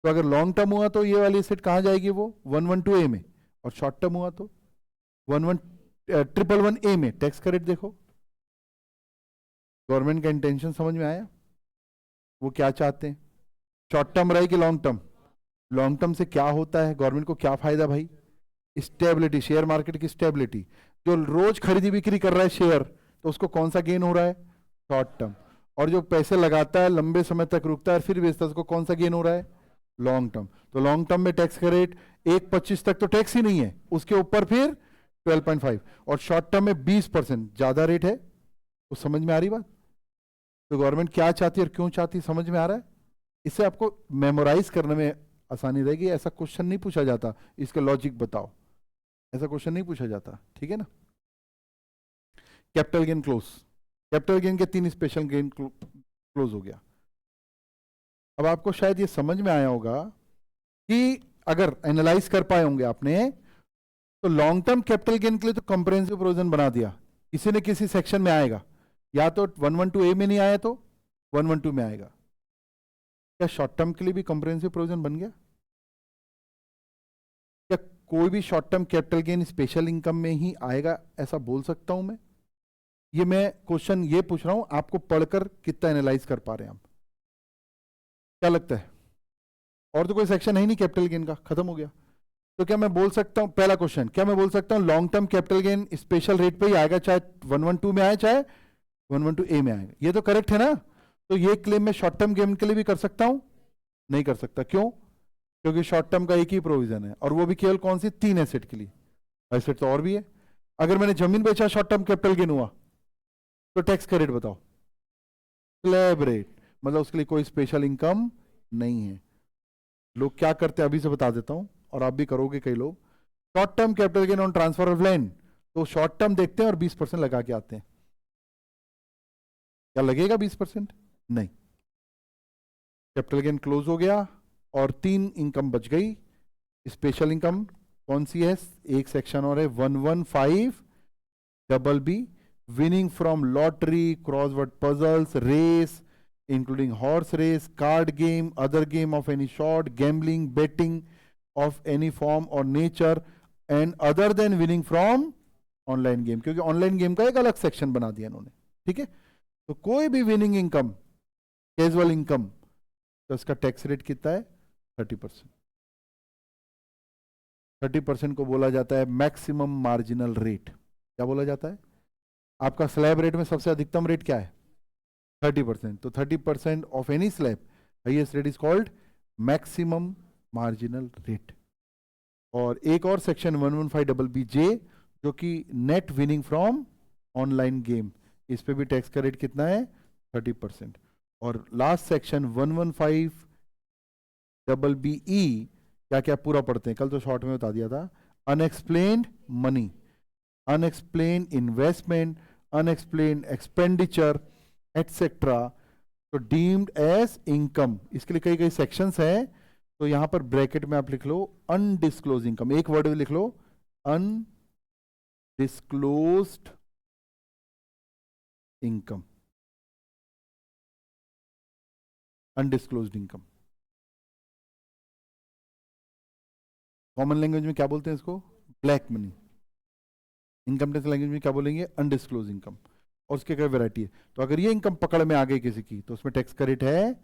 Speaker 1: तो अगर लॉन्ग टर्म हुआ तो ये वाली एसेट कहां जाएगी? वो 112A में. और शॉर्ट टर्म हुआ तो 111A में. टैक्स क्रेडिट देखो, गवर्नमेंट का इंटेंशन समझ में आया? वो क्या चाहते हैं? शॉर्ट टर्म रहे कि लॉन्ग टर्म? लॉन्ग टर्म से क्या होता है, गवर्नमेंट को क्या फायदा भाई? स्टेबिलिटी, शेयर मार्केट की स्टेबिलिटी. जो रोज खरीदी बिक्री कर रहा है शेयर, तो उसको कौन सा गेन हो रहा है? Short term. और जो पैसे लगाता है, लंबे समय तक रुकता है, फिर बेचता है, उसको कौन सा गेन हो रहा है? Long term. तो लॉन्ग टर्म में टैक्स का रेट 1.25 तक तो टैक्स ही नहीं है, उसके ऊपर फिर 12.5. और शॉर्ट टर्म में 20% ज्यादा रेट है. तो समझ में आ रही बात? तो गवर्नमेंट क्या चाहती है और क्यों चाहती है, समझ में आ रहा है? इससे आपको मेमोराइज करने में आसानी रहेगी. ऐसा क्वेश्चन नहीं पूछा जाता, इसका लॉजिक बताओ, ऐसा क्वेश्चन नहीं पूछा जाता. ठीक है ना? Capital gain close. Capital gain के 3 स्पेशल गेन क्लोज हो गया. अब आपको शायद ये समझ में आया होगा कि अगर एनालाइज कर पाए होंगे आपने, तो लॉन्ग टर्म कैपिटल गेन के लिए तो कंप्रेहेंसिव प्रोविजन बना दिया. किसी न किसी सेक्शन में आएगा, या तो 112A में नहीं आया तो 112 में आएगा. क्या शॉर्ट टर्म के लिए भी कंप्रेहेंसिव प्रोविजन बन गया? क्या कोई भी short term capital gain special income में ही आएगा, ऐसा बोल सकता हूं मैं? ये मैं क्वेश्चन ये पूछ रहा हूं, आपको पढ़कर कितना एनालाइज कर पा रहे हैं आप? क्या लगता है? और तो कोई सेक्शन है ही नहीं कैपिटल गेन का, खत्म हो गया. तो क्या मैं बोल सकता हूं, पहला क्वेश्चन, क्या मैं बोल सकता हूं long term capital gain special rate पे ही आएगा, चाहे 112 में आए चाहे 112A में आएगा? ये तो करेक्ट है ना? तो ये क्लेम मैं शॉर्ट टर्म गेन के लिए भी कर सकता हूं? नहीं कर सकता. क्यों? क्योंकि शॉर्ट टर्म का एक ही प्रोविजन है, और वो भी केवल कौन सी? 3 एसेट के लिए. एसेट तो और भी है. अगर मैंने जमीन बेचा, शॉर्ट टर्म कैपिटल गेन हुआ, तो टैक्स का रेट बताओ? Slab rate. मतलब उसके लिए कोई स्पेशल इनकम नहीं है. लोग क्या करते हैं अभी से बता देता हूं, और आप भी करोगे कई लोग. Short term capital gain on transfer of land, तो शॉर्ट टर्म देखते हैं और 20% लगा के आते हैं. क्या लगेगा 20%? नहीं. कैपिटल गेन क्लोज हो गया और 3 इनकम बच गई. स्पेशल इनकम कौन सी है? एक सेक्शन और है 115BB, winning from lottery, crossword puzzles, race, including horse race, card game, other game of any sort, gambling, betting of any form or nature, and other than winning from online game. क्योंकि ऑनलाइन गेम का एक अलग सेक्शन बना दिया इन्होंने. ठीक है? तो कोई भी विनिंग इनकम, कैजुअल इनकम, तो इसका टैक्स रेट कितना है? 30%. 30% को बोला जाता है मैक्सिमम मार्जिनल रेट. क्या बोला जाता है? आपका स्लैब रेट में सबसे अधिकतम रेट क्या है? 30%. तो 30% of any slab, highest rate is called maximum marginal rate. और एक और सेक्शन 115BB जो कि net winning from online game, इस पे भी टैक्स का रेट कितना है? 30%. और लास्ट सेक्शन 115BBE क्या क्या पूरा पढ़ते हैं, कल तो शॉर्ट में बता दिया था. Unexplained money, unexplained investment, unexplained expenditure etcetera, तो डीम्ड एज इनकम. इसके लिए कई कई सेक्शंस हैं. तो यहां पर ब्रैकेट में आप लिख लो अनडिस्क्लोज इनकम. एक वर्ड में लिख लो undisclosed income. Undisclosed income. Common language में क्या बोलते हैं इसको? Black money. Income tax language में क्या बोलेंगे? Undisclose income. और उसके क्या वैरायटी है. तो अगर ये इनकम पकड़ में आ गई किसी की, तो उसमें टैक्स का रेट है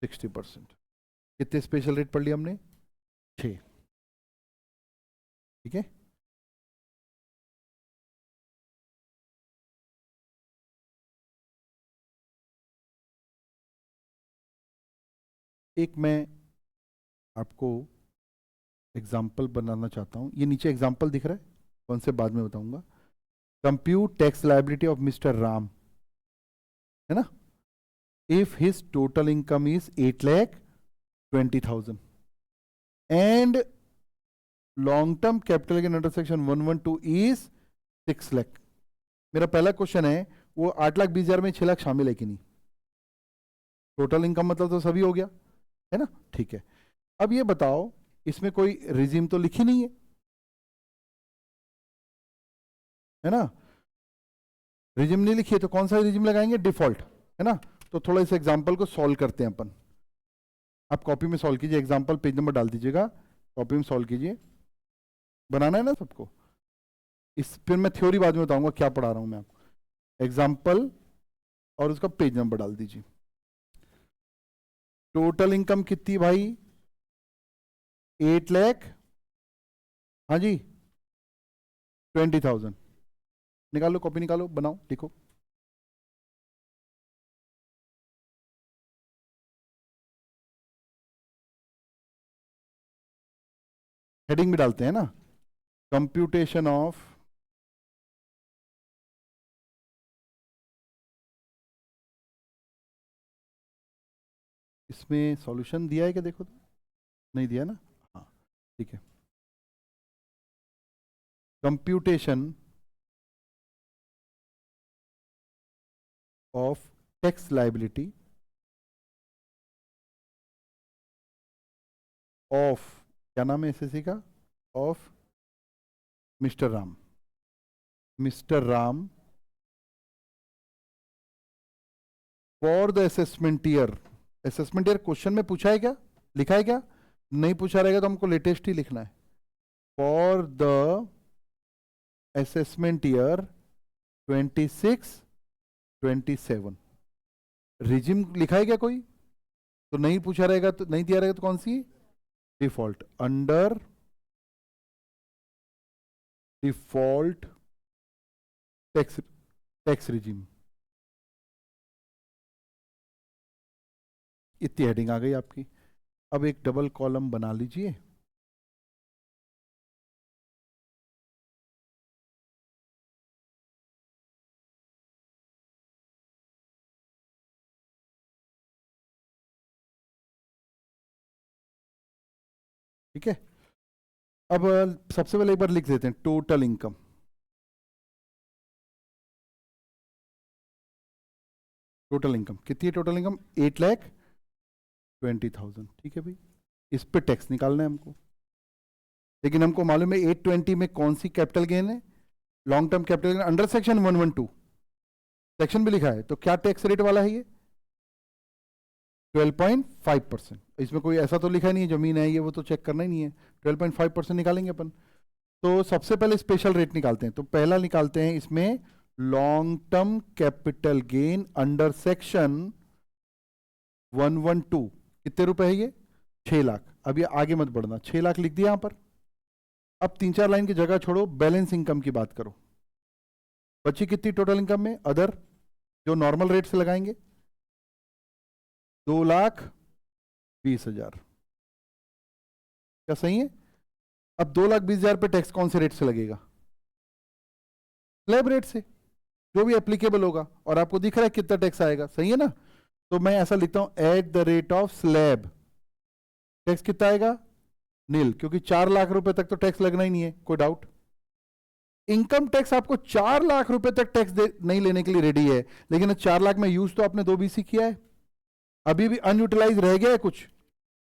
Speaker 1: 60%. कितने स्पेशल रेट पढ़ लिए हमने? 6. ठीक है. एक मैं आपको एग्जाम्पल बनाना चाहता हूँ, ये नीचे एग्जाम्पल दिख रहा है, कौन से बाद में बताऊंगा। Compute tax liability of mister Ram, है ना, if his total income is 8,20,000 and long term capital gain under section 112 is 6 lakh. मेरा पहला क्वेश्चन है वो 8,20,000 में 6 लाख शामिल है कि नहीं? टोटल इनकम मतलब तो सभी हो गया, है ना, ठीक है। अब ये बताओ इसमें कोई रिजीम तो लिखी नहीं है ना, रिजिम नहीं लिखी है तो कौन सा रिजिम लगाएंगे? डिफॉल्ट, है ना। तो थोड़ा इस एग्जांपल को सॉल्व करते हैं अपन। आप कॉपी में सॉल्व कीजिए, एग्जांपल पेज नंबर डाल दीजिएगा, कॉपी में सॉल्व कीजिए, बनाना है ना सबको। इस फिर मैं थ्योरी बाद में बताऊंगा क्या पढ़ा रहा हूं मैं आपको। एग्जांपल और उसका पेज नंबर डाल दीजिए। टोटल इनकम कितनी भाई? 8 लाख, हाँ जी, 20,000। निकालो, कॉपी निकालो, बनाओ, लिखो। हेडिंग भी डालते हैं ना, कंप्यूटेशन ऑफ इसमें सॉल्यूशन दिया है क्या? देखो तो, नहीं दिया ना, हाँ ठीक है। Computation of tax liability of, क्या नाम है एसएससी का? Of mister Ram. Mister Ram for the assessment year. Assessment year question में पूछा है क्या? लिखा है क्या? नहीं पूछा रहेगा तो हमको लेटेस्ट ही लिखना है। For the assessment year 26-27 regime लिखा है क्या कोई? तो नहीं पूछा रहेगा, तो नहीं दिया रहेगा तो कौन सी? Default, under default tax regime. इतनी हेडिंग आ गई आपकी। अब एक डबल कॉलम बना लीजिए, ठीक है। अब सबसे पहले एक बार लिख देते हैं टोटल इनकम। टोटल इनकम कितनी है? टोटल इनकम 8,20,000, ठीक है भाई। इस पे टैक्स निकालना है हमको, लेकिन हमको मालूम है 820 में कौन सी कैपिटल गेन है? Long term capital gain under section 112, section भी लिखा है, तो क्या टैक्स रेट वाला है ये? 12.5%। इसमें कोई ऐसा तो लिखा नहीं है जमीन है ये वो, तो चेक करना ही नहीं है। 12.5% निकालेंगे अपन। तो सबसे पहले स्पेशल रेट निकालते हैं। तो पहला निकालते हैं इसमें long term capital gain under section 112। कितने रुपए है ये? 6 लाख। अब ये आगे मत बढ़ना, 6 लाख लिख दिया यहां पर। अब 3-4 लाइन की जगह छोड़ो, बैलेंस इनकम की बात करो। बची कितनी टोटल इनकम में? अदर, जो नॉर्मल रेट से लगाएंगे, 2,20,000। क्या सही है? अब 2,20,000 पे टैक्स कौन से रेट से लगेगा? स्लैब रेट से, जो भी एप्लीकेबल होगा। और आपको दिख रहा है कितना टैक्स आएगा, सही है ना। तो मैं ऐसा लिखता हूं, eight the rate of slab tax कितना आएगा? नील, क्योंकि 4 लाख रुपए तक तो टैक्स लगना ही नहीं है। कोई डाउट? इनकम टैक्स आपको 4 लाख रुपए तक टैक्स नहीं लेने के लिए रेडी है, लेकिन 4 लाख में यूज तो आपने 2 BC किया है, अभी भी अनयूटिलाइज रह गया है कुछ।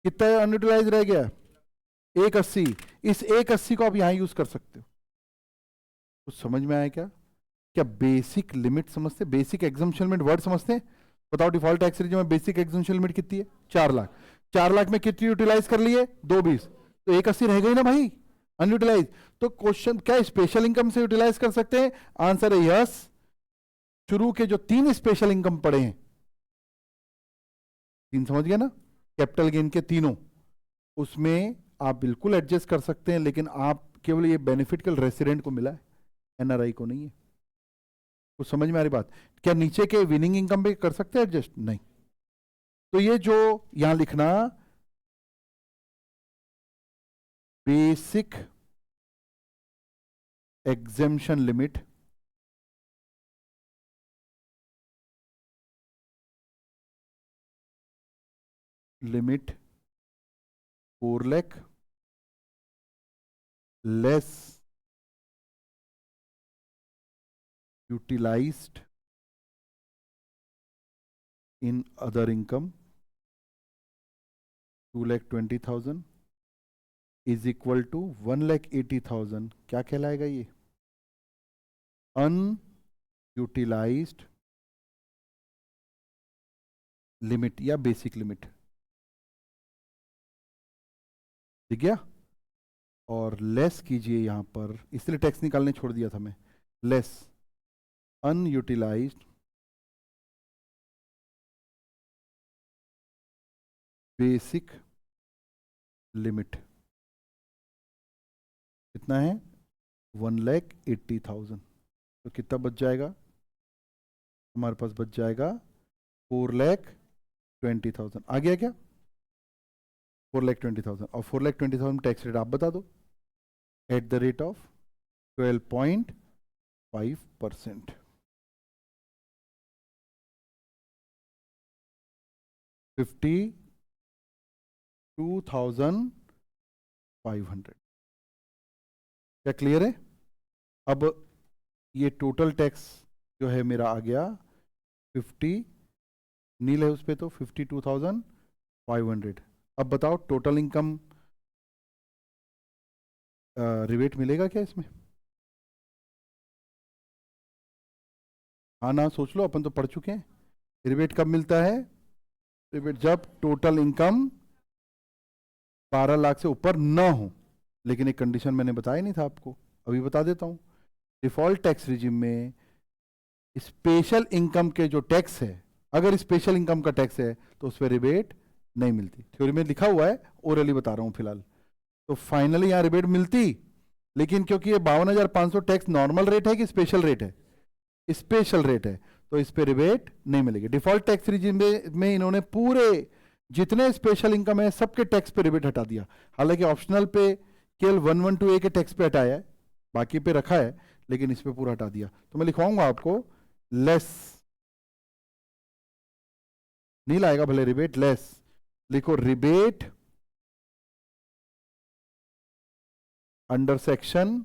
Speaker 1: कितना अनयूटिलाइज रह गया? 180। इस 180 को आप यहां यूज कर सकते हो। कुछ समझ में आया क्या? क्या बेसिक लिमिट समझते? बेसिक एग्जम्पशन लिमिट वर्ड समझते हैं? बताओ, डिफॉल्ट टैक्स रेट में बेसिक एग्जम्पशन लिमिट कितनी है? 4 लाख। 4 लाख में कितनी यूटिलाइज कर लिए? 220। तो 180 रह गई ना भाई अनयूटिलाइज। तो क्वेश्चन क्या स्पेशल इनकम से यूटिलाइज कर सकते हैं? आंसर है यस। शुरू के जो 3 स्पेशल इनकम पड़े हैं, 3 समझ गया ना, कैपिटल गेन के तीनों, उसमें आप बिल्कुल एडजस्ट कर सकते हैं, लेकिन आप केवल ये बेनिफिट केवल रेसिडेंट को मिला है, एनआरआई को नहीं है। कुछ समझ में आ रही बात? क्या नीचे के विनिंग इनकम पे कर सकते हैं एडजस्ट? नहीं। तो ये जो यहां लिखना basic exemption limit limit 4 lakh less utilized in other income 2,20,000 is equal to 1,80,000. क्या कहलाएगा ये? अनयूटिलाइज्ड लिमिट या बेसिक लिमिट, ठीक है? और लेस कीजिए यहां पर, इसलिए टैक्स निकालने छोड़ दिया था मैं, लेस अनयूटिलाइज्ड बेसिक लिमिट कितना है? 1,80,000. तो कितना बच जाएगा हमारे पास? बच जाएगा 4,20,000. आ गया क्या? 4,20,000. और 4,20,000 टैक्स रेट आप बता दो, एट द रेट ऑफ 12.5%. 52,500. क्या क्लियर है? अब ये टोटल टैक्स जो है मेरा आ गया 50 नील है उस पे, तो 52,500. अब बताओ टोटल इनकम रिबेट मिलेगा क्या इसमें? हाँ ना, सोच लो, अपन तो पढ़ चुके हैं. रिबेट कब मिलता है? रिबेट जब टोटल इनकम 12 लाख से ऊपर ना हो. लेकिन एक कंडीशन मैंने बताया नहीं था आपको, अभी बता देता हूं. डिफॉल्ट टैक्स रिजिम में स्पेशल इनकम के जो टैक्स है, अगर स्पेशल इनकम का टैक्स है तो उस पर रिबेट नहीं मिलती. थ्योरी में लिखा हुआ है, ओरली बता रहा हूं फिलहाल. तो फाइनली यहां रिबेट मिलती, लेकिन क्योंकि ये 52,500 टैक्स नॉर्मल रेट है कि स्पेशल रेट है? स्पेशल रेट है, तो इस पे रिबेट नहीं मिलेगी. डिफॉल्ट टैक्स रिजिम में इन्होंने पूरे जितने स्पेशल इनकम है सबके टैक्स पे रिबेट हटा दिया. हालांकि ऑप्शनल पे केवल 112A के टैक्स पे हटाया है, बाकी पे रखा है, लेकिन इस पे पूरा हटा दिया. तो मैं लिखवाऊंगा आपको लेस, नहीं लाएगा भले रिबेट, लेस लिखो. रिबेट अंडर सेक्शन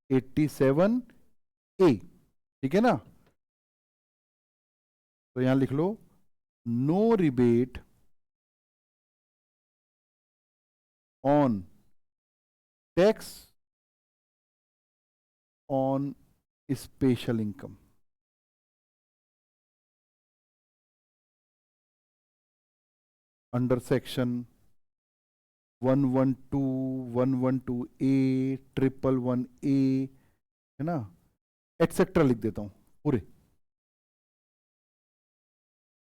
Speaker 1: 87A, ठीक है ना? तो यहां लिख लो no rebate on tax on special income. Under section 112, 112A, 111A, है ना, एक्सेट्रा लिख देता हूं पूरे.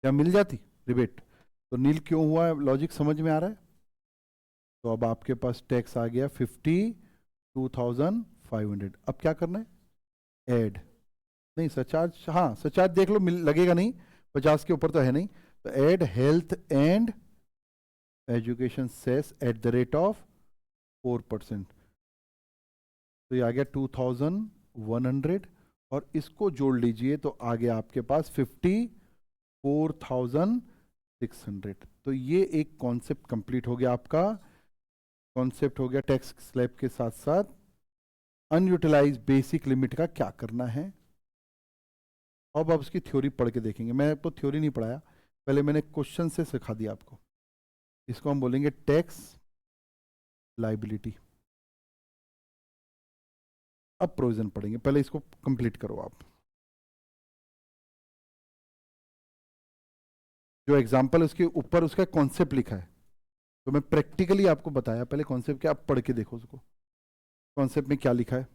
Speaker 1: क्या मिल जाती रिबेट? तो नील क्यों हुआ है, लॉजिक समझ में आ रहा है? तो अब आपके पास टैक्स आ गया 52,500. अब क्या करना है? ऐड नहीं, सरचार्ज, हाँ सरचार्ज देख लो, लगेगा नहीं, 50 के ऊपर तो है नहीं. तो add health and education cess at the rate of 4%. तो ये आ गया 2,100, और इसको जोड़ लीजिए तो आ गया आपके पास 54,600. तो ये एक कॉन्सेप्ट कंप्लीट हो गया आपका. कॉन्सेप्ट हो गया टैक्स स्लैब के साथ साथ अनयूटिलाइज बेसिक लिमिट का क्या करना है. अब आप उसकी थ्योरी पढ़ के देखेंगे. मैं तो थ्योरी नहीं पढ़ाया, पहले मैंने क्वेश्चन से सिखा दिया आपको. इसको हम बोलेंगे टैक्स लाइबिलिटी. अब प्रोविजन पढ़ेंगे, पहले इसको कंप्लीट करो आप. जो एग्जांपल उसके ऊपर उसका कॉन्सेप्ट लिखा है, तो मैं प्रैक्टिकली आपको बताया. पहले कॉन्सेप्ट क्या, आप पढ़ के देखो उसको. कॉन्सेप्ट में क्या लिखा है,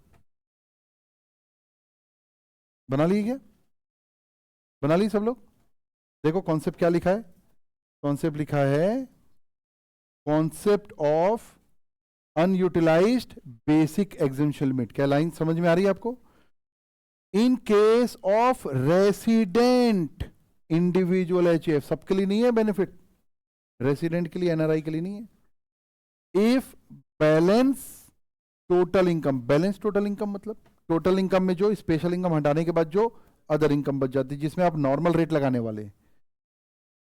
Speaker 1: बना लिए क्या? बना ली सब लोग? देखो कॉन्सेप्ट क्या लिखा है. कॉन्सेप्ट लिखा है concept of unutilised basic exemption limit. क्या लाइन समझ में आ रही है आपको? In case of resident individual HF, सबके लिए नहीं है बेनिफिट, रेसिडेंट के लिए, एनआरआई के लिए नहीं है। If balance total income, balance total income मतलब टोटल इनकम में जो स्पेशल इनकम हटाने के बाद जो अदर इनकम बच जाती है, जिसमें आप नॉर्मल रेट लगाने वाले हैं,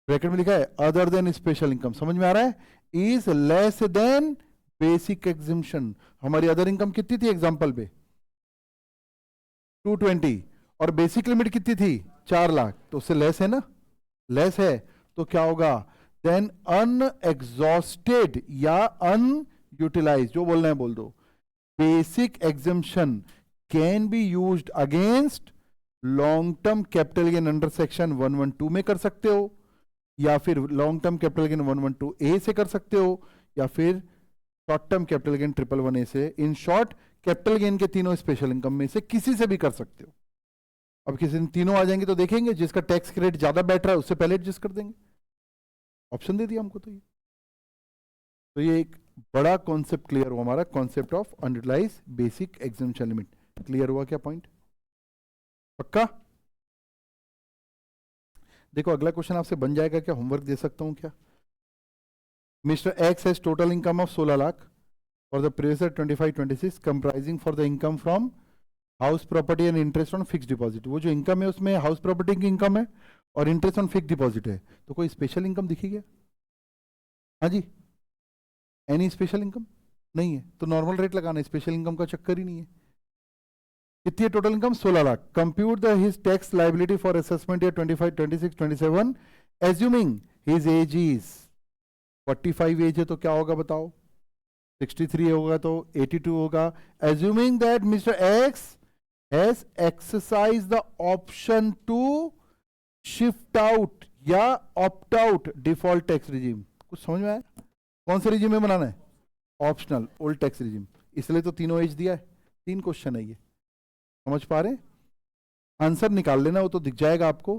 Speaker 1: ब्रैकेट में लिखा है अदर देन स्पेशल इनकम, समझ में आ रहा है, इज लेस देन बेसिक एग्जिम्पशन। हमारी अदर इनकम कितनी थी एग्जांपल पे 220, और बेसिक लिमिट कितनी थी 4 लाख, तो उससे लेस है ना, लेस है, तो क्या होगा, देन अनएग्जॉस्टेड या अनयूटिलाइज, जो बोलना है बोल दो, basic exemption can be used against long term capital gain under section 112 में कर सकते हो, या फिर long term capital gain 112A से कर सकते हो, या फिर short term capital gain 111A से। इन शॉर्ट कैपिटल गेन के तीनों स्पेशल इनकम में से किसी से भी कर सकते हो। अब किसी दिन तीनों आ जाएंगे तो देखेंगे जिसका टैक्स रेट ज्यादा बैठ रहा है उससे पहले एडजस्ट कर देंगे, ऑप्शन दे दिया हमको। तो ये एक बड़ा कॉन्सेप्ट क्लियर हुआ हमारा, concept of unutilise basic exemption limit. Clear हुआ क्या पॉइंट? पक्का? देखो अगला क्वेश्चन आपसे बन जाएगा क्या, होमवर्क दे सकता हूं क्या? Mister X has total income of 16 lakh for the previous 25-26 comprising for the income from house property and interest on fix deposit. वो जो इनकम है उसमें हाउस प्रॉपर्टी की इनकम है और इंटरेस्ट ऑन फिक्स डिपॉजिट है, तो कोई स्पेशल इनकम दिखी क्या? हाँ जी, एनी स्पेशल इनकम नहीं है, तो नॉर्मल रेट लगाना है, स्पेशल इनकम का चक्कर ही नहीं है। कितनी है total income? 16 lakh. Compute the his tax liability for assessment year 25, 26, 27 assuming his age is 45 age है तो क्या होगा बताओ? 63 होगा तो 82 होगा। Assuming that mister X has exercise the option to shift out या opt out default tax regime. कुछ समझ में आया? कौन से रिजीम में बनाना है? ऑप्शनल ओल्ड टैक्स रिजीम, इसलिए तो तीनों एज दिया है। 3 क्वेश्चन है ये, समझ पा रहे हैं? आंसर निकाल लेना, वो तो दिख जाएगा आपको।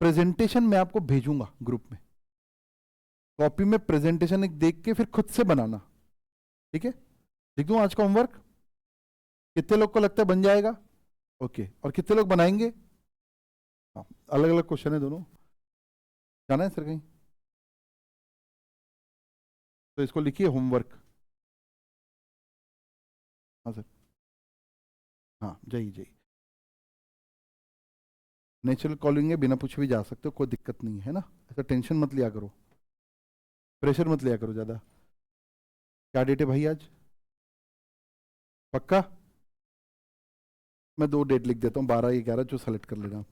Speaker 1: प्रेजेंटेशन मैं आपको भेजूंगा ग्रुप में, कॉपी में प्रेजेंटेशन एक देख के फिर खुद से बनाना, ठीक है? लिख दूं आज का होमवर्क? कितने लोग को लगता है बन जाएगा? ओके, और कितने लोग बनाएंगे? हाँ, अलग अलग क्वेश्चन है दोनों। जाना है सर कहीं? तो इसको लिखिए होमवर्क। हाँ सर, हाँ जय जय। नेचुरल कॉलिंग है, बिना पूछे भी जा सकते हो, कोई दिक्कत नहीं है ना, ऐसा टेंशन मत लिया करो, प्रेशर मत लिया करो ज़्यादा। क्या डेट है भाई आज? पक्का? मैं 2 डेट लिख देता हूँ, 12-11 जो सेलेक्ट कर लेना।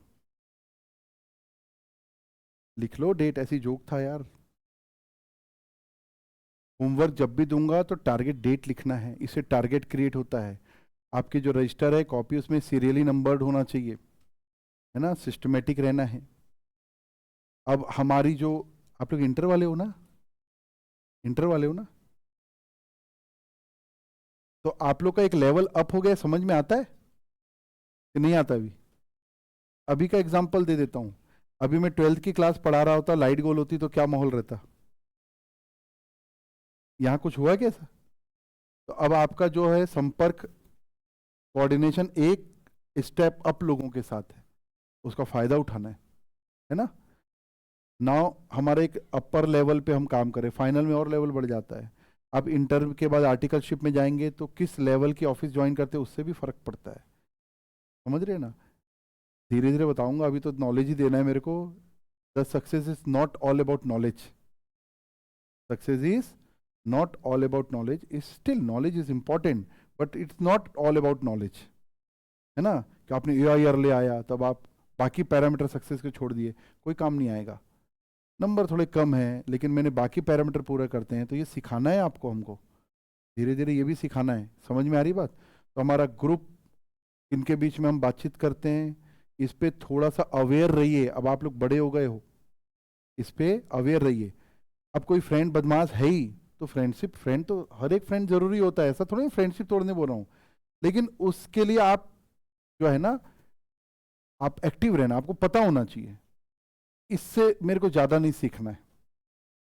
Speaker 1: लिख लो डेट, ऐसी जोक था यार। होमवर्क जब भी दूंगा तो टारगेट डेट लिखना है, इससे टारगेट क्रिएट होता है। आपकी जो रजिस्टर है कॉपी, उसमें सीरियली नंबर्ड होना चाहिए, है ना, सिस्टमेटिक रहना है। अब हमारी जो, आप लोग इंटर वाले हो ना, इंटर वाले हो ना, तो आप लोग का एक लेवल अप हो गया, समझ में आता है कि नहीं आता? अभी का एग्जांपल दे देता हूं। अभी मैं 12th की क्लास पढ़ा रहा होता, लाइट गोल होती तो क्या माहौल रहता? यहां कुछ हुआ कैसा? तो अब आपका जो है संपर्क, कोऑर्डिनेशन एक स्टेप अप लोगों के साथ है, उसका फायदा उठाना है ना। नाउ हमारे एक अपर लेवल पे हम काम करें, फाइनल में और लेवल बढ़ जाता है। अब इंटर के बाद आर्टिकलशिप में जाएंगे तो किस लेवल की ऑफिस ज्वाइन करते हैं उससे भी फर्क पड़ता है, समझ रहे हैं ना? धीरे धीरे बताऊंगा, अभी तो नॉलेज ही देना है मेरे को। The success is not all about knowledge, success is not all about knowledge, is still knowledge is important but it's not all about knowledge, है ना। कि आपने AIR ले आया तब आप बाकी पैरामीटर सक्सेस के छोड़ दिए, कोई काम नहीं आएगा। नंबर थोड़े कम है लेकिन मैंने बाकी पैरामीटर पूरा करते हैं, तो ये सिखाना है आपको, हमको धीरे धीरे ये भी सिखाना है। समझ में आ रही बात? तो हमारा ग्रुप, इनके बीच में हम बातचीत करते हैं, इस पे थोड़ा सा अवेयर रहिए। अब आप लोग बड़े हो गए हो, इस पे अवेयर रहिए। अब कोई फ्रेंड बदमाश है ही तो फ्रेंडशिप, फ्रेंड तो हर एक फ्रेंड जरूरी होता है, ऐसा थोड़ी फ्रेंडशिप तोड़ने बोल रहा हूँ, लेकिन उसके लिए आप जो है ना, आप एक्टिव रहना, आपको पता होना चाहिए। इससे मेरे को ज़्यादा नहीं सीखना है,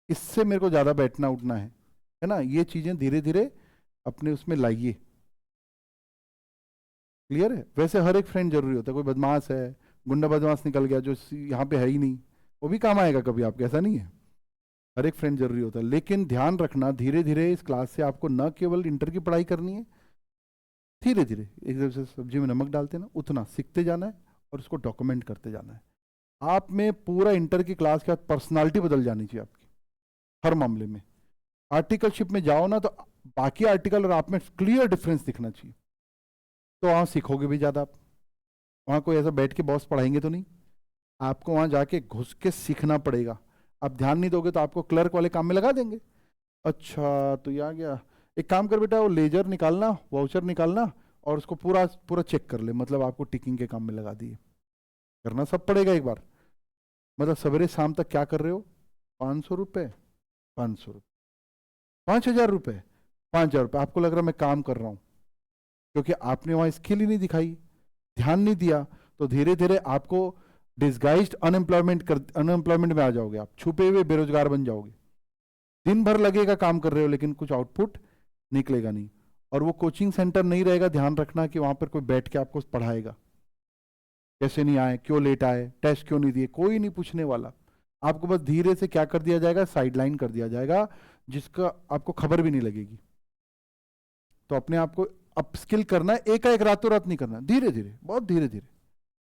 Speaker 1: इससे मेरे को ज़्यादा बैठना उठना है ना। ये चीज़ें धीरे धीरे अपने उसमें लाइए, क्लियर है? वैसे हर एक फ्रेंड जरूरी होता है, कोई बदमाश है, गुंडा बदमाश निकल गया जो यहाँ पे है ही नहीं, वो भी काम आएगा कभी आपके, ऐसा नहीं है, हर एक फ्रेंड जरूरी होता है, लेकिन ध्यान रखना धीरे धीरे इस क्लास से आपको न केवल इंटर की पढ़ाई करनी है, धीरे धीरे एक जैसे सब्जी में नमक डालते हैं ना, उतना सीखते जाना है और उसको डॉक्यूमेंट करते जाना है। आप में पूरा इंटर की क्लास के बाद पर्सनालिटी बदल जानी चाहिए आपकी हर मामले में। आर्टिकलशिप में जाओ ना तो बाकी आर्टिकल और आप में क्लियर डिफरेंस दिखना चाहिए, तो वहाँ सीखोगे भी ज़्यादा। आप वहाँ कोई ऐसा बैठ के बॉस पढ़ाएंगे तो नहीं, आपको वहाँ जाके घुस के सीखना पड़ेगा। आप ध्यान नहीं दोगे तो आपको क्लर्क वाले काम में लगा देंगे। अच्छा तो ये आ गया, एक काम कर बेटा, वो लेजर निकालना, वाउचर निकालना और उसको पूरा पूरा चेक कर ले, मतलब आपको टिकिंग के काम में लगा दिए। करना सब पड़ेगा एक बार, मतलब सवेरे शाम तक क्या कर रहे हो, 500 रुपये 500 रुपये 5000 रुपये 5000 रुपये, आपको लग रहा है मैं काम कर रहा हूँ, क्योंकि आपने वहाँ स्किल ही नहीं दिखाई, ध्यान नहीं दिया, तो धीरे धीरे आपको डिस्गाइज्ड अनएम्प्लॉयमेंट में आ जाओगे, आप छुपे हुए बेरोजगार बन जाओगे। दिन भर लगेगा काम कर रहे हो लेकिन कुछ आउटपुट निकलेगा नहीं, और वो कोचिंग सेंटर नहीं रहेगा, ध्यान रखना कि वहां पर कोई बैठ के आपको पढ़ाएगा। कैसे नहीं आए, क्यों लेट आए, टेस्ट क्यों नहीं दिए, कोई नहीं पूछने वाला। आपको बस धीरे से क्या कर दिया जाएगा, साइडलाइन कर दिया जाएगा, जिसका आपको खबर भी नहीं लगेगी। तो अपने आप को अपस्किल करना है, एक रातों रात नहीं करना, धीरे धीरे, बहुत धीरे धीरे।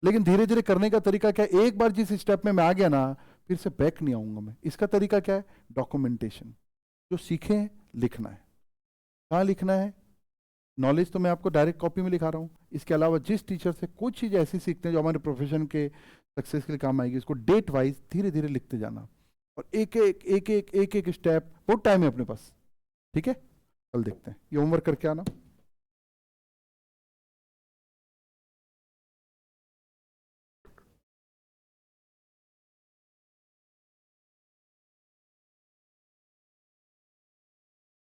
Speaker 1: लेकिन धीरे धीरे करने का तरीका क्या है, एक बार जिस स्टेप में मैं आ गया ना फिर से बैक नहीं आऊंगा मैं। इसका तरीका क्या है, डॉक्यूमेंटेशन। जो सीखे हैं लिखना है, कहाँ लिखना है, नॉलेज तो मैं आपको डायरेक्ट कॉपी में लिखा रहा हूँ, इसके अलावा जिस टीचर से कुछ चीज़ ऐसी सीखते हैं जो हमारे प्रोफेशन के सक्सेस के लिए काम आएगी, इसको डेट वाइज धीरे धीरे लिखते जाना, और एक एक स्टेप, बहुत टाइम है अपने पास। ठीक है, कल देखते हैं, ये होमवर्क करके आना।